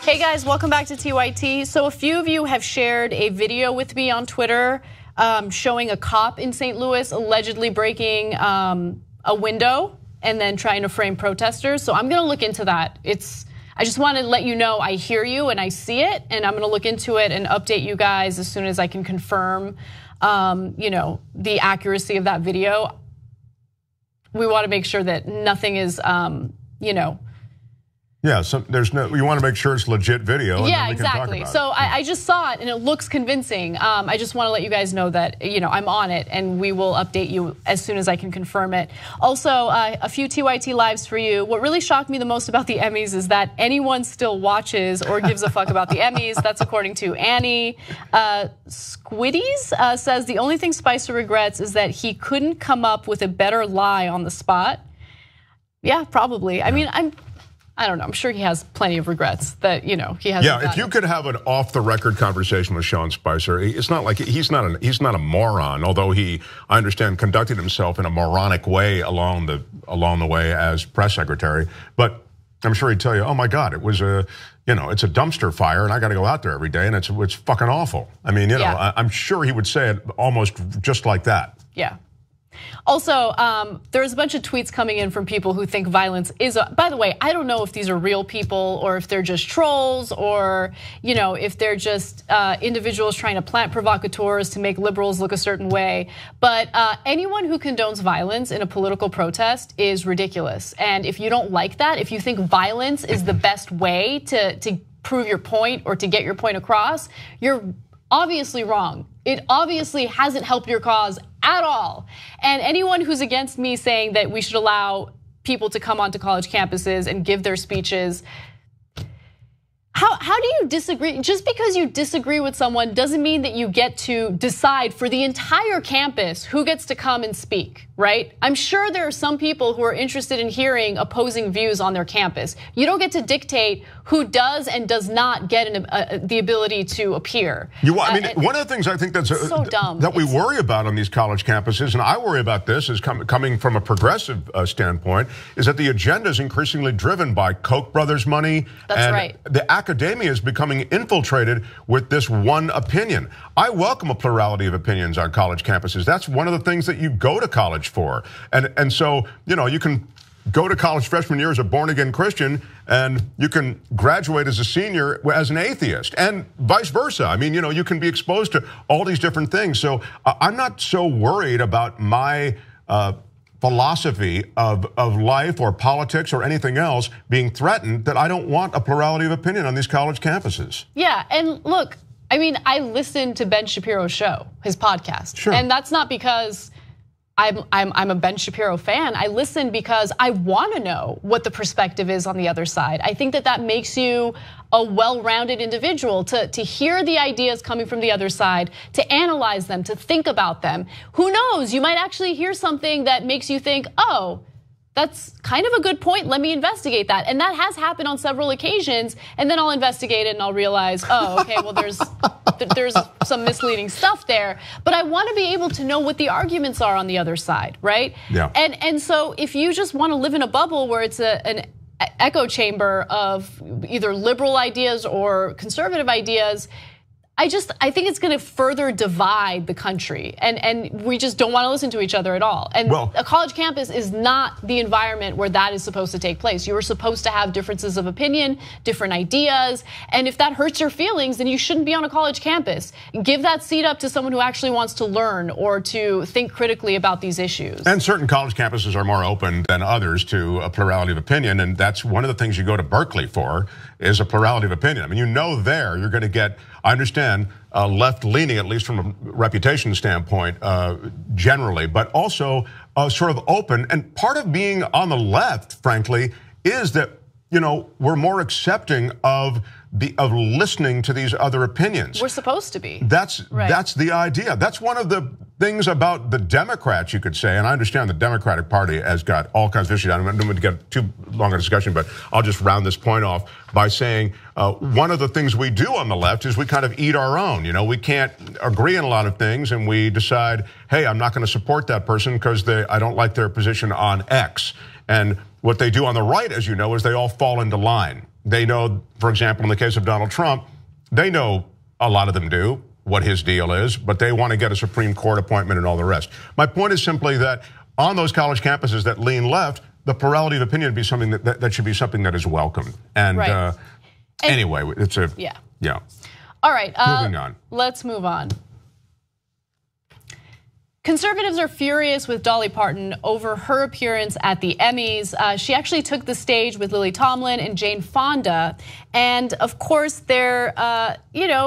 Hey guys, welcome back to TYT. So a few of you have shared a video with me on Twitter showing a cop in St. Louis allegedly breaking a window and then trying to frame protesters. So I'm gonna look into that. I just want to let you know I hear you and I see it, and I'm gonna look into it and update you guys as soon as I can confirm the accuracy of that video. We want to make sure that nothing is Yeah, so there's no. You want to make sure it's legit video. And yeah, then we can exactly. talk about So I just saw it and it looks convincing. I just want to let you guys know that I'm on it, and we will update you as soon as I can confirm it. Also, a few TYT lives for you. What really shocked me the most about the Emmys is that anyone still watches or gives a fuck about the Emmys. That's according to Annie. Squiddies says the only thing Spicer regrets is that he couldn't come up with a better lie on the spot. Yeah, probably. I mean, I don't know. I'm sure he has plenty of regrets that he hasn't. Yeah, if you could have an off-the-record conversation with Sean Spicer, it's not like he's not a moron. Although I understand, conducted himself in a moronic way along the way as press secretary. But I'm sure he'd tell you, oh my God, it was it's a dumpster fire, and I got to go out there every day, and it's fucking awful. I mean, I'm sure he would say it almost just like that. Yeah. Also, there's a bunch of tweets coming in from people who think violence is by the way, I don't know if these are real people or if they're just trolls or, if they're just individuals trying to plant provocateurs to make liberals look a certain way. But anyone who condones violence in a political protest is ridiculous. And if you don't like that, if you think violence is the best way to prove your point or to get your point across, you're obviously wrong. It obviously hasn't helped your cause at all. And anyone who's against me saying that we should allow people to come onto college campuses and give their speeches, how do you disagree? Just because you disagree with someone doesn't mean that you get to decide for the entire campus who gets to come and speak, right? I'm sure there are some people who are interested in hearing opposing views on their campus. You don't get to dictate who does and does not get the ability to appear. One of the things I think that's so dumb that we worry about on these college campuses, and I worry about this is coming from a progressive standpoint, is that the agenda is increasingly driven by Koch brothers money. That's right. The academia is becoming infiltrated with this one opinion. I welcome a plurality of opinions on college campuses. That's one of the things that you go to college for. And so, you can go to college freshman year as a born-again Christian, and you can graduate as a senior as an atheist, and vice versa. I mean, you can be exposed to all these different things. So I'm not so worried about my philosophy of life or politics or anything else being threatened that I don't want a plurality of opinion on these college campuses. Yeah, and look, I mean, I listened to Ben Shapiro's show, his podcast. Sure. And that's not because I'm a Ben Shapiro fan. I listen because I want to know what the perspective is on the other side. I think that makes you a well-rounded individual to hear the ideas coming from the other side, to analyze them, to think about them. Who knows? You might actually hear something that makes you think, oh, that's kind of a good point. Let me investigate that. And that has happened on several occasions. And then I'll investigate it and I'll realize, oh, okay, well, there's some misleading stuff there. But I want to be able to know what the arguments are on the other side, right? Yeah. And so if you just want to live in a bubble where it's an echo chamber of either liberal ideas or conservative ideas, I think it's going to further divide the country, and we just don't want to listen to each other at all. And a college campus is not the environment where that is supposed to take place. You are supposed to have differences of opinion, different ideas, and if that hurts your feelings, then you shouldn't be on a college campus. Give that seat up to someone who actually wants to learn or to think critically about these issues. And certain college campuses are more open than others to a plurality of opinion, and that's one of the things you go to Berkeley for, is a plurality of opinion. I mean, there you're going to get, I understand, left-leaning, at least from a reputation standpoint, generally, but also sort of open. And part of being on the left, frankly, is that we're more accepting of listening to these other opinions. We're supposed to be. That's the idea. That's one of the things about the Democrats, you could say, and I understand the Democratic Party has got all kinds of issues. I don't want to get too long a discussion, but I'll just round this point off by saying one of the things we do on the left is we kind of eat our own. You know, we can't agree on a lot of things, and we decide, hey, I'm not going to support that person because I don't like their position on X. And what they do on the right, as you know, is they all fall into line. They know, for example, in the case of Donald Trump, they know, a lot of them do, what his deal is, but they want to get a Supreme Court appointment and all the rest. My point is simply that on those college campuses that lean left, the plurality of opinion would be something that should be something that is welcome. And right. Anyway, it's a yeah. All right, moving on. Let's move on. Conservatives are furious with Dolly Parton over her appearance at the Emmys. She actually took the stage with Lily Tomlin and Jane Fonda. And of course, their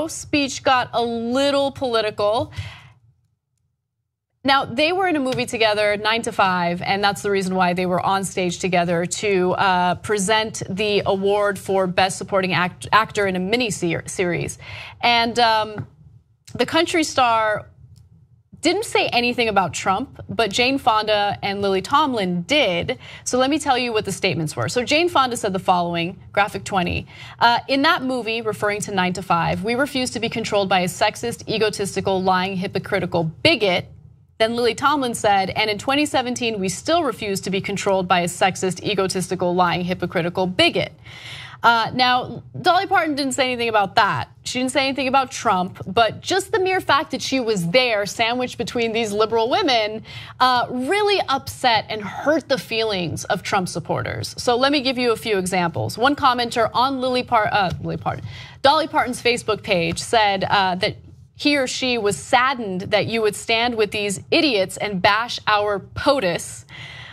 speech got a little political. Now, they were in a movie together, 9 to 5, and that's the reason why they were on stage together to present the award for Best Supporting Actor in a mini-series. And the country star didn't say anything about Trump, but Jane Fonda and Lily Tomlin did. So let me tell you what the statements were. So Jane Fonda said the following, graphic 20. In that movie, referring to 9 to 5, we refuse to be controlled by a sexist, egotistical, lying, hypocritical bigot. Then Lily Tomlin said, and in 2017, we still refuse to be controlled by a sexist, egotistical, lying, hypocritical bigot. Now, Dolly Parton didn't say anything about that. She didn't say anything about Trump, but just the mere fact that she was there sandwiched between these liberal women really upset and hurt the feelings of Trump supporters. So let me give you a few examples. One commenter on Dolly Parton's Facebook page said that he or she was saddened that you would stand with these idiots and bash our POTUS.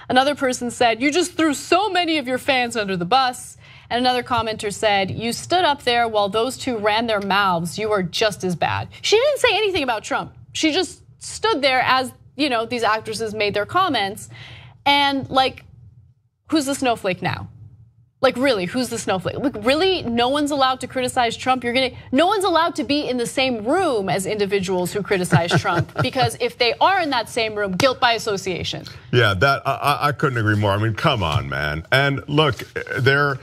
Another person said, you just threw so many of your fans under the bus. And another commenter said, you stood up there while those two ran their mouths. You are just as bad. She didn't say anything about Trump. She just stood there as, these actresses made their comments. And like, who's the snowflake now? Like, really, who's the snowflake? Like, really, no one's allowed to criticize Trump? No one's allowed to be in the same room as individuals who criticize Trump, because if they are in that same room, guilt by association. Yeah, that I couldn't agree more. I mean, come on, man. And look, they're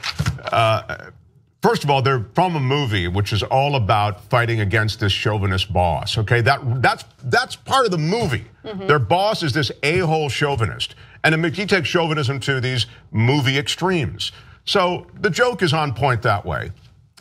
first of all, they're from a movie which is all about fighting against this chauvinist boss. Okay, that's part of the movie. Mm-hmm. Their boss is this a-hole chauvinist, and he takes chauvinism to these movie extremes. So the joke is on point that way.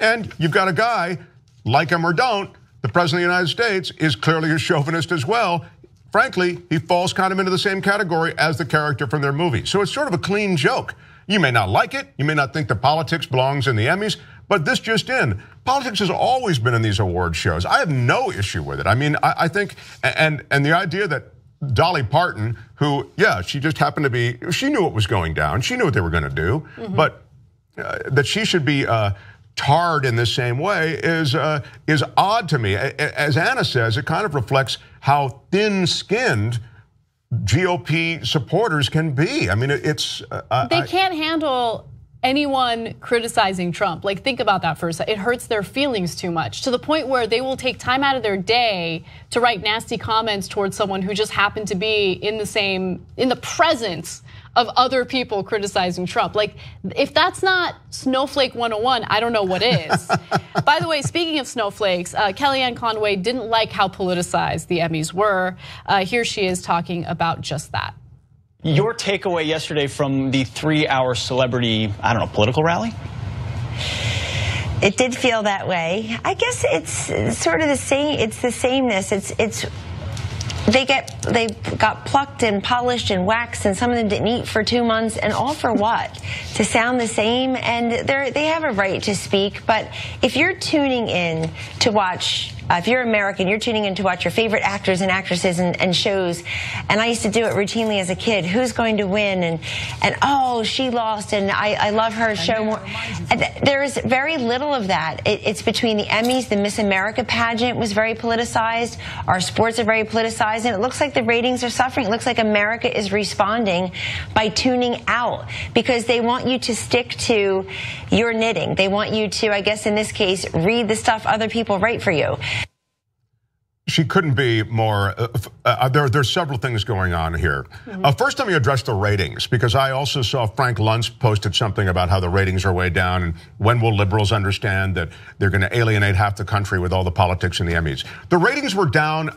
And you've got a guy, like him or don't, the president of the United States is clearly a chauvinist as well. Frankly, he falls kind of into the same category as the character from their movie. So it's sort of a clean joke. You may not like it. You may not think that politics belongs in the Emmys, but this just in. Politics has always been in these award shows. I have no issue with it. I mean, I think, and the idea that Dolly Parton, who, yeah, she just happened to be, she knew what was going down. She knew what they were going to do, but that she should be tarred in the same way is odd to me. As Anna says, it kind of reflects how thin-skinned GOP supporters can be. I mean, it's they can't handle anyone criticizing Trump. Like, think about that for a second. It hurts their feelings too much, to the point where they will take time out of their day to write nasty comments towards someone who just happened to be in the presence of other people criticizing Trump. Like, if that's not Snowflake 101, I don't know what is. By the way, speaking of snowflakes, Kellyanne Conway didn't like how politicized the Emmys were. Here she is talking about just that. Your takeaway yesterday from the 3-hour celebrity, political rally? It did feel that way. I guess it's sort of the same. It's the sameness. They got plucked and polished and waxed, and some of them didn't eat for 2 months, and all for what? To sound the same. And they have a right to speak, but if you're tuning in to watch, if you're American, you're tuning in to watch your favorite actors and actresses and shows, and I used to do it routinely as a kid, who's going to win, and oh, she lost, and I love her show more. There's very little of that. It's between the Emmys, the Miss America pageant was very politicized, our sports are very politicized, and it looks like the ratings are suffering. It looks like America is responding by tuning out, because they want you to stick to your knitting. They want you to, I guess in this case, read the stuff other people write for you. She couldn't be more, there's several things going on here. First, let me address the ratings, because I also saw Frank Luntz posted something about how the ratings are way down, and when will liberals understand that they're going to alienate half the country with all the politics and the Emmys. The ratings were down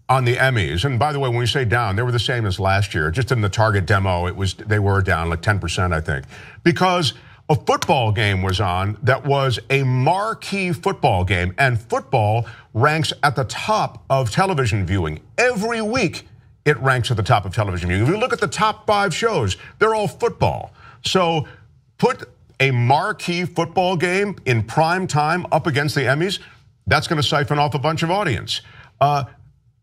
on the Emmys, and by the way, when we say down, they were the same as last year. Just in the Target demo, they were down like 10%, I think, because a football game was on that was a marquee football game, and football ranks at the top of television viewing. Every week, it ranks at the top of television viewing. If you look at the top 5 shows, they're all football. So put a marquee football game in prime time up against the Emmys, that's going to siphon off a bunch of audience.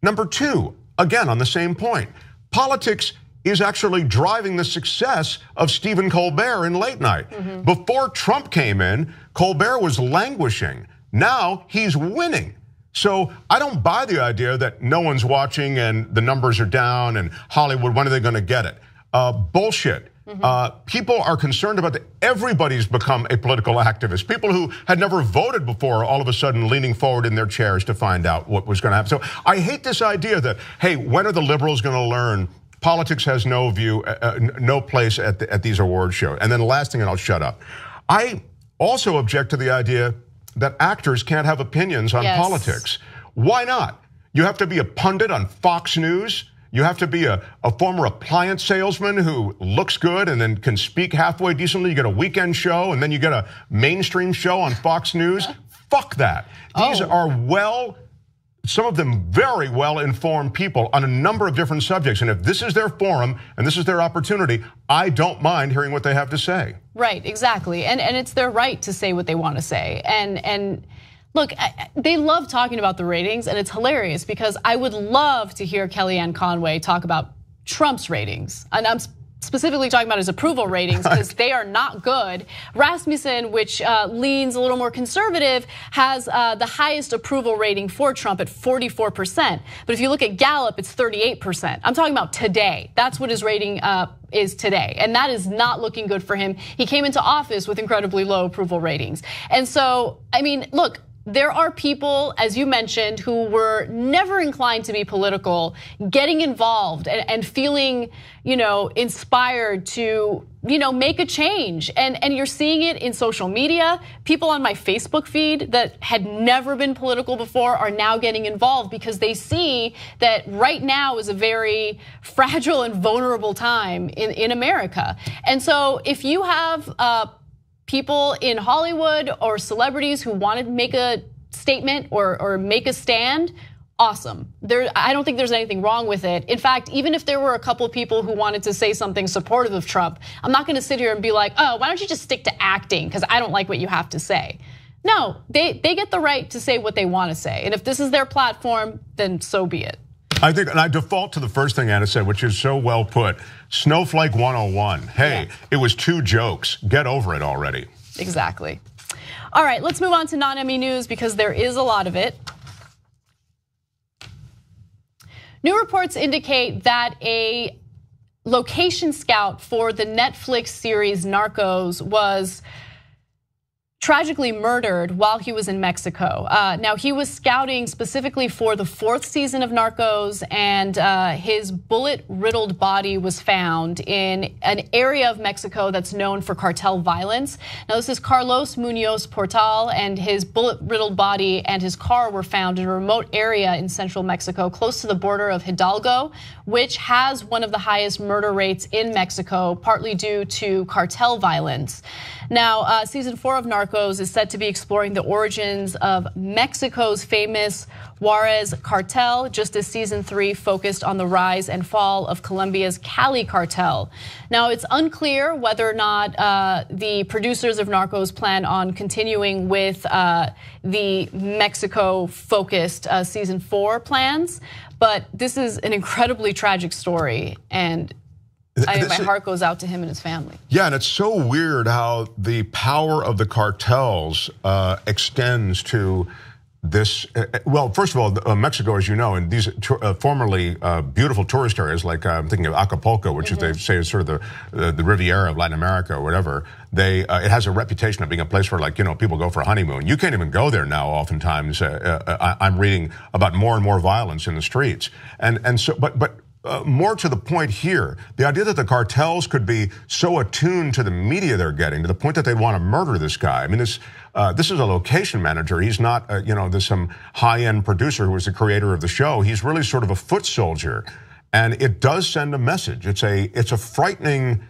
Number 2, again, on the same point, politics is actually driving the success of Stephen Colbert in late night. Before Trump came in, Colbert was languishing. Now he's winning. So I don't buy the idea that no one's watching and the numbers are down and Hollywood, when are they going to get it? Bullshit. People are concerned about that. Everybody's become a political activist. People who had never voted before are all of a sudden leaning forward in their chairs to find out what was going to happen. So I hate this idea that, hey, when are the liberals going to learn politics has no view, no place at these award shows? And then the last thing, and I'll shut up. I also object to the idea that actors can't have opinions on politics. Why not? You have to be a pundit on Fox News. You have to be a former appliance salesman who looks good and then can speak halfway decently. You get a weekend show and then you get a mainstream show on Fox News. Fuck that. These are some of them very well-informed people on a number of different subjects. And if this is their forum and this is their opportunity, I don't mind hearing what they have to say. Right, exactly. And it's their right to say what they want to say. And look, they love talking about the ratings, and it's hilarious because I would love to hear Kellyanne Conway talk about Trump's ratings. And I'm specifically talking about his approval ratings because they are not good. Rasmussen, which leans a little more conservative, has the highest approval rating for Trump at 44%. But if you look at Gallup, it's 38%. I'm talking about today. That's what his rating is today. And that is not looking good for him. He came into office with incredibly low approval ratings. And so, I mean, look, there are people, as you mentioned, who were never inclined to be political, getting involved and feeling, inspired to, make a change. And you're seeing it in social media. People on my Facebook feed that had never been political before are now getting involved because they see that right now is a very fragile and vulnerable time in America. And so if you have people in Hollywood or celebrities who wanted to make a statement or make a stand, awesome. I don't think there's anything wrong with it. In fact, even if there were a couple of people who wanted to say something supportive of Trump, I'm not going to sit here and be like, oh, why don't you just stick to acting because I don't like what you have to say. No, they get the right to say what they want to say. And if this is their platform, then so be it. I think, and I default to the first thing Anna said, which is so well put. Snowflake 101. Hey, It was 2 jokes. Get over it already. Exactly. All right, let's move on to non-Emmy news because there is a lot of it. New reports indicate that a location scout for the Netflix series Narcos was tragically murdered while he was in Mexico. Now he was scouting specifically for the 4th season of Narcos, and his bullet-riddled body was found in an area of Mexico that's known for cartel violence. Now this is Carlos Munoz Portal, and his bullet-riddled body and his car were found in a remote area in central Mexico, close to the border of Hidalgo, which has one of the highest murder rates in Mexico, partly due to cartel violence. Now, season 4 of Narcos is set to be exploring the origins of Mexico's famous Juarez cartel, just as season 3 focused on the rise and fall of Colombia's Cali cartel. Now, it's unclear whether or not the producers of Narcos plan on continuing with the Mexico-focused season 4 plans, but this is an incredibly tragic story, and my heart goes out to him and his family. Yeah, and it's so weird how the power of the cartels extends to this, well, first of all, Mexico, as you know, and these formerly beautiful tourist areas, like I'm thinking of Acapulco, which is, they say is sort of the Riviera of Latin America or whatever, it has a reputation of being a place where, like, you know, people go for a honeymoon. You can't even go there now oftentimes. I'm reading about more and more violence in the streets. And so, but more to the point here, the idea that the cartels could be so attuned to the media they're getting to the point that they want to murder this guy. I mean, this is a location manager. He's not, you know, there's some high-end producer who was the creator of the show. He's really sort of a foot soldier, and it does send a message. It's a frightening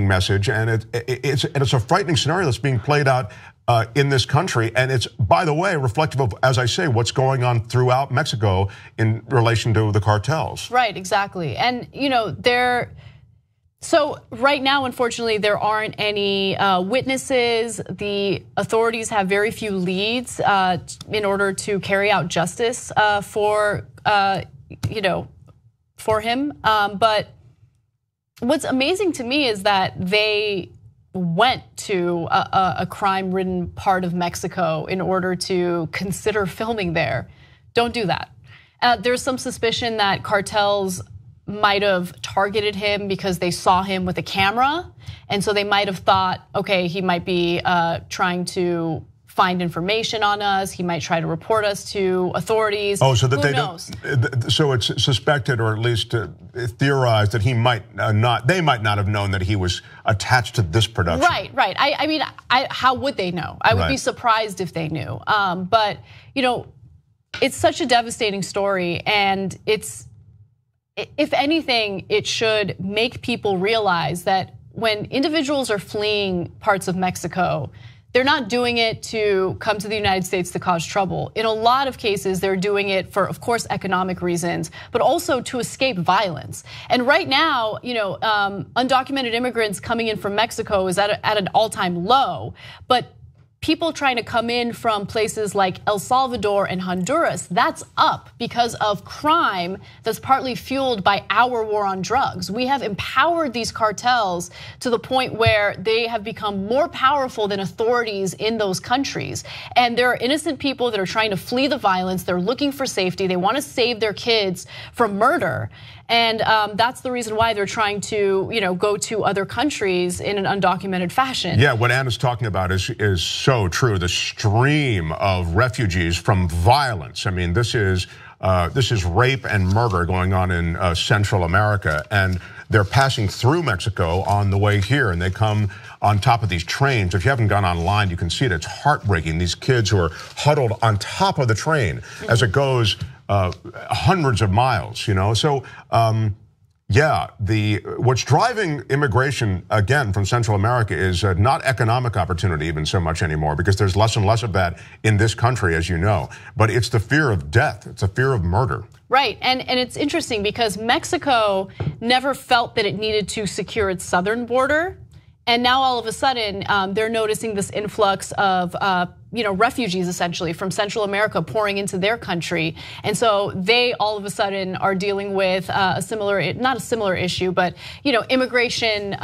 message, and it's a frightening scenario that's being played out in this country, and it's, by the way, reflective of, as I say, what's going on throughout Mexico in relation to the cartels. Right, exactly. And, you know, so right now, unfortunately, there aren't any witnesses. The authorities have very few leads in order to carry out justice for him. But what's amazing to me is that they went to a crime-ridden part of Mexico in order to consider filming there. Don't do that. There's some suspicion that cartels might have targeted him because they saw him with a camera, and so they might have thought, okay, he might be trying to find information on us. He might try to report us to authorities. Oh, so that Who knows? So it's suspected, or at least theorized, that he might not. They might not have known that he was attached to this production. Right. I mean, how would they know? I would be surprised if they knew. But you know, it's such a devastating story, and it's, if anything, it should make people realize that when individuals are fleeing parts of Mexico, they're not doing it to come to the United States to cause trouble. In a lot of cases, they're doing it for, of course, economic reasons, but also to escape violence. And right now, you know, undocumented immigrants coming in from Mexico is at an all-time low, but people trying to come in from places like El Salvador and Honduras, that's up because of crime that's partly fueled by our war on drugs. We have empowered these cartels to the point where they have become more powerful than authorities in those countries. And there are innocent people that are trying to flee the violence. They're looking for safety. They want to save their kids from murder. And that's the reason why they're trying to, you know, go to other countries in an undocumented fashion. Yeah, what Anna's talking about is so true. The stream of refugees from violence. I mean, this is rape and murder going on in Central America, and they're passing through Mexico on the way here, and they come on top of these trains. If you haven't gone online, you can see it. It's heartbreaking. These kids who are huddled on top of the train as it goes hundreds of miles, you know. So yeah, what's driving immigration again from Central America is not economic opportunity even so much anymore, because there's less and less of that in this country, as you know. But it's the fear of death. It's a fear of murder. Right, and it's interesting because Mexico never felt that it needed to secure its southern border. And now all of a sudden, they're noticing this influx of refugees essentially from Central America pouring into their country. And so they all of a sudden are dealing with not a similar issue, but immigration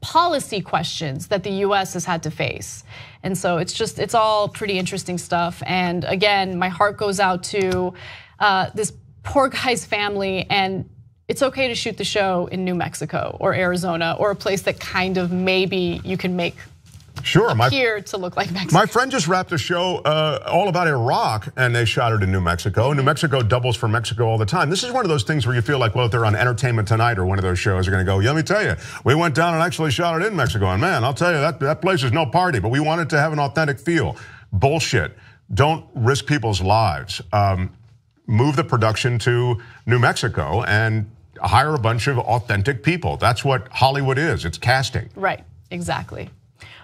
policy questions that the US has had to face. And so it's all pretty interesting stuff. And again, my heart goes out to this poor guy's family, and it's okay to shoot the show in New Mexico or Arizona or a place that kind of maybe you can make appear to look like Mexico. My friend just wrapped a show all about Iraq, and they shot it in New Mexico. New Mexico doubles for Mexico all the time. This is one of those things where you feel like, well, if they're on Entertainment Tonight or one of those shows, they're going to go, yeah, let me tell you, we went down and actually shot it in Mexico. And man, I'll tell you, that place is no party, but we wanted to have an authentic feel. Bullshit. Don't risk people's lives. Move the production to New Mexico and hire a bunch of authentic people. That's what Hollywood is. It's casting. Right, exactly.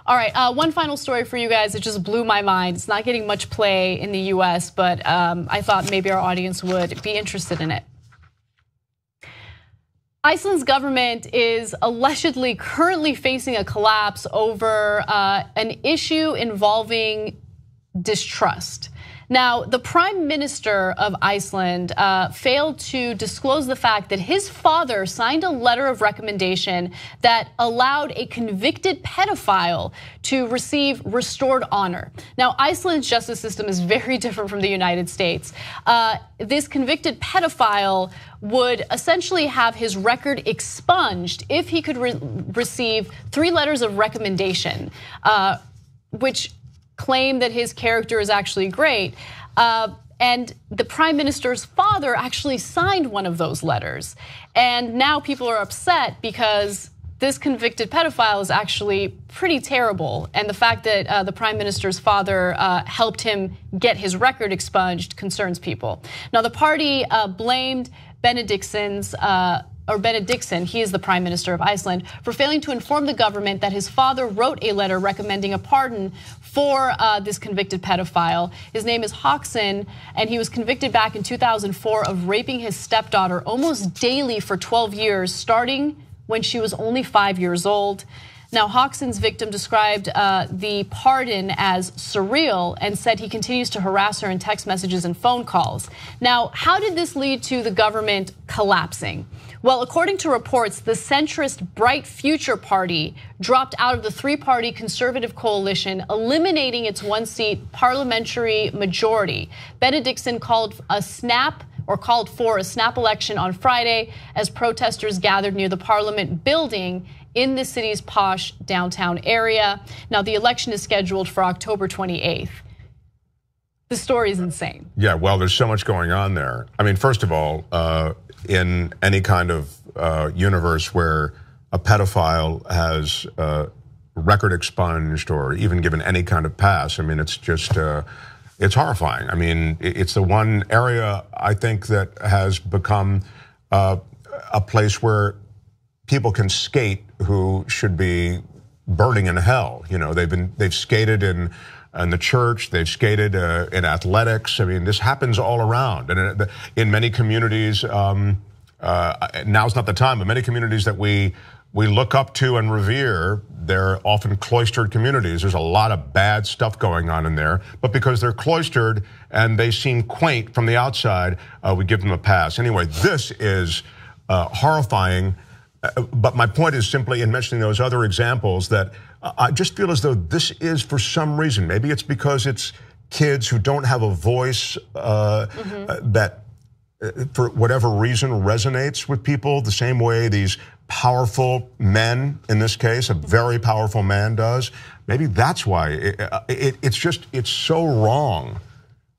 All right, one final story for you guys. It just blew my mind. It's not getting much play in the US, but I thought maybe our audience would be interested in it. Iceland's government is allegedly currently facing a collapse over an issue involving distrust. Now, the Prime Minister of Iceland failed to disclose the fact that his father signed a letter of recommendation that allowed a convicted pedophile to receive restored honor. Now, Iceland's justice system is very different from the United States. This convicted pedophile would essentially have his record expunged if he could receive 3 letters of recommendation, which claim that his character is actually great. And the Prime Minister's father actually signed one of those letters. And now people are upset because this convicted pedophile is actually pretty terrible. And the fact that the Prime Minister's father helped him get his record expunged concerns people. Now, the party blamed Benediction, he is the Prime Minister of Iceland, for failing to inform the government that his father wrote a letter recommending a pardon for this convicted pedophile. His name is Hawkson, and he was convicted back in 2004 of raping his stepdaughter almost daily for 12 years, starting when she was only 5 years old. Now, Hawkson's victim described the pardon as surreal and said he continues to harass her in text messages and phone calls. Now, how did this lead to the government collapsing? Well, according to reports, the centrist Bright Future Party dropped out of the 3-party conservative coalition, eliminating its 1-seat parliamentary majority. Benediction called for a snap election on Friday as protesters gathered near the parliament building in the city's posh downtown area. Now, the election is scheduled for October 28th. The story is insane. Yeah, well, there's so much going on there. I mean, first of all, in any kind of universe where a pedophile has record expunged or even given any kind of pass, I mean, it's just, it's horrifying. I mean, it's the one area I think that has become a place where people can skate who should be burning in hell. You know, they've skated in the church, they've skated in athletics. I mean, this happens all around, and in many communities, now's not the time. But many communities that we look up to and revere, they're often cloistered communities. There's a lot of bad stuff going on in there, but because they're cloistered and they seem quaint from the outside, we give them a pass. Anyway, this is horrifying. But my point is simply in mentioning those other examples that I just feel as though this is, for some reason, maybe it's because it's kids who don't have a voice that, for whatever reason, resonates with people the same way these powerful men, in this case, a very powerful man does. Maybe that's why it's so wrong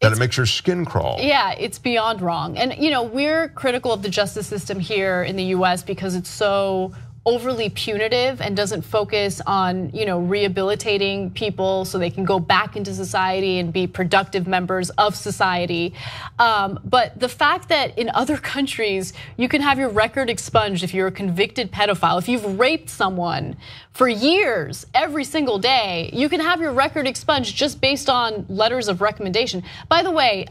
that it makes your skin crawl. Yeah, it's beyond wrong. And we're critical of the justice system here in the US because it's so overly punitive and doesn't focus on, rehabilitating people so they can go back into society and be productive members of society. But the fact that in other countries, you can have your record expunged if you're a convicted pedophile, if you've raped someone for years, every single day, you can have your record expunged just based on letters of recommendation. By the way,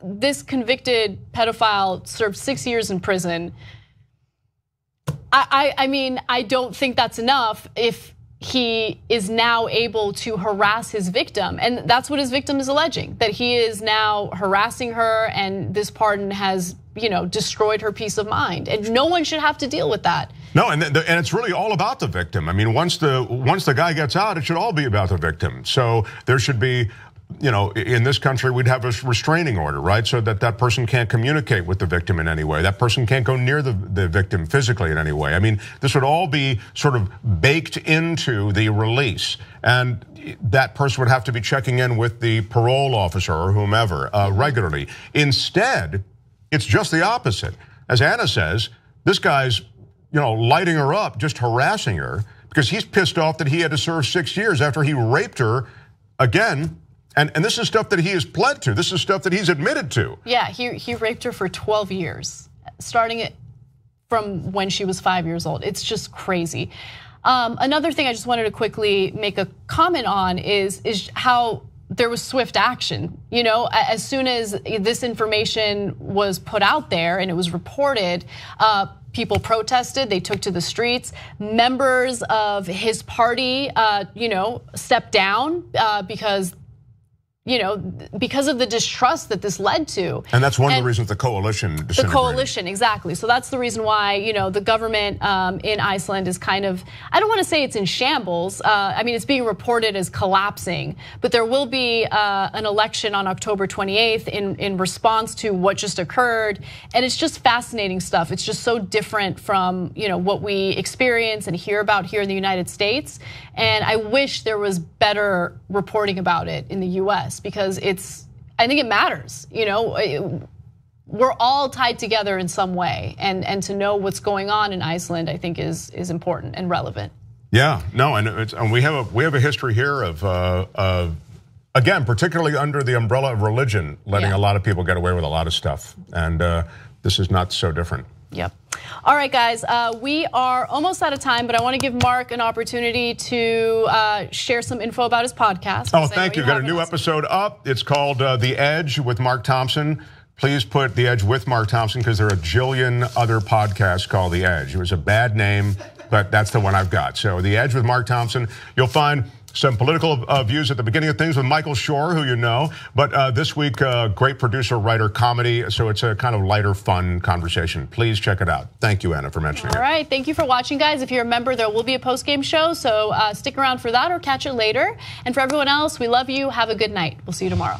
this convicted pedophile served 6 years in prison. I mean, I don't think that's enough if he is now able to harass his victim. And that's what his victim is alleging, that he is now harassing her and this pardon has, destroyed her peace of mind. And no one should have to deal with that. No, and it's really all about the victim. I mean, once the guy gets out, it should all be about the victim. So there should be, in this country, we'd have a restraining order, right? So that person can't communicate with the victim in any way. That person can't go near the victim physically in any way. I mean, this would all be sort of baked into the release. And that person would have to be checking in with the parole officer or whomever regularly. Instead, it's just the opposite. As Anna says, this guy's, lighting her up, just harassing her because he's pissed off that he had to serve 6 years after he raped her again. And this is stuff that he has pled to. This is stuff that he's admitted to. Yeah, he raped her for 12 years, starting it from when she was 5 years old. It's just crazy. Another thing I just wanted to quickly make a comment on is how there was swift action. As soon as this information was put out there and it was reported, people protested, they took to the streets. Members of his party, stepped down because because of the distrust that this led to. And that's one of the reasons the coalition disintegrated. The coalition, exactly. So that's the reason why, the government in Iceland is kind of, I don't want to say it's in shambles. I mean, it's being reported as collapsing, but there will be an election on October 28th in response to what just occurred. And it's just fascinating stuff. It's just so different from, what we experience and hear about here in the United States. And I wish there was better reporting about it in the US, because I think it matters. We're all tied together in some way, and to know what's going on in Iceland, I think is important and relevant. Yeah, no, and we have a history here of again, particularly under the umbrella of religion, letting a lot of people get away with a lot of stuff, and this is not so different. Yep. All right, guys, we are almost out of time, but I want to give Mark an opportunity to share some info about his podcast. Oh, thank you. Got a new episode up. It's called The Edge with Mark Thompson. Please put The Edge with Mark Thompson, because there are a jillion other podcasts called The Edge. It was a bad name, but that's the one I've got. So The Edge with Mark Thompson. You'll find some political views at the beginning of things with Michael Shore, who you know. But this week, great producer, writer, comedy. So it's a kind of lighter, fun conversation. Please check it out. Thank you, Anna, for mentioning it. All right. Thank you for watching, guys. If you're a member, there will be a post-game show. So stick around for that or catch it later. And for everyone else, we love you. Have a good night. We'll see you tomorrow.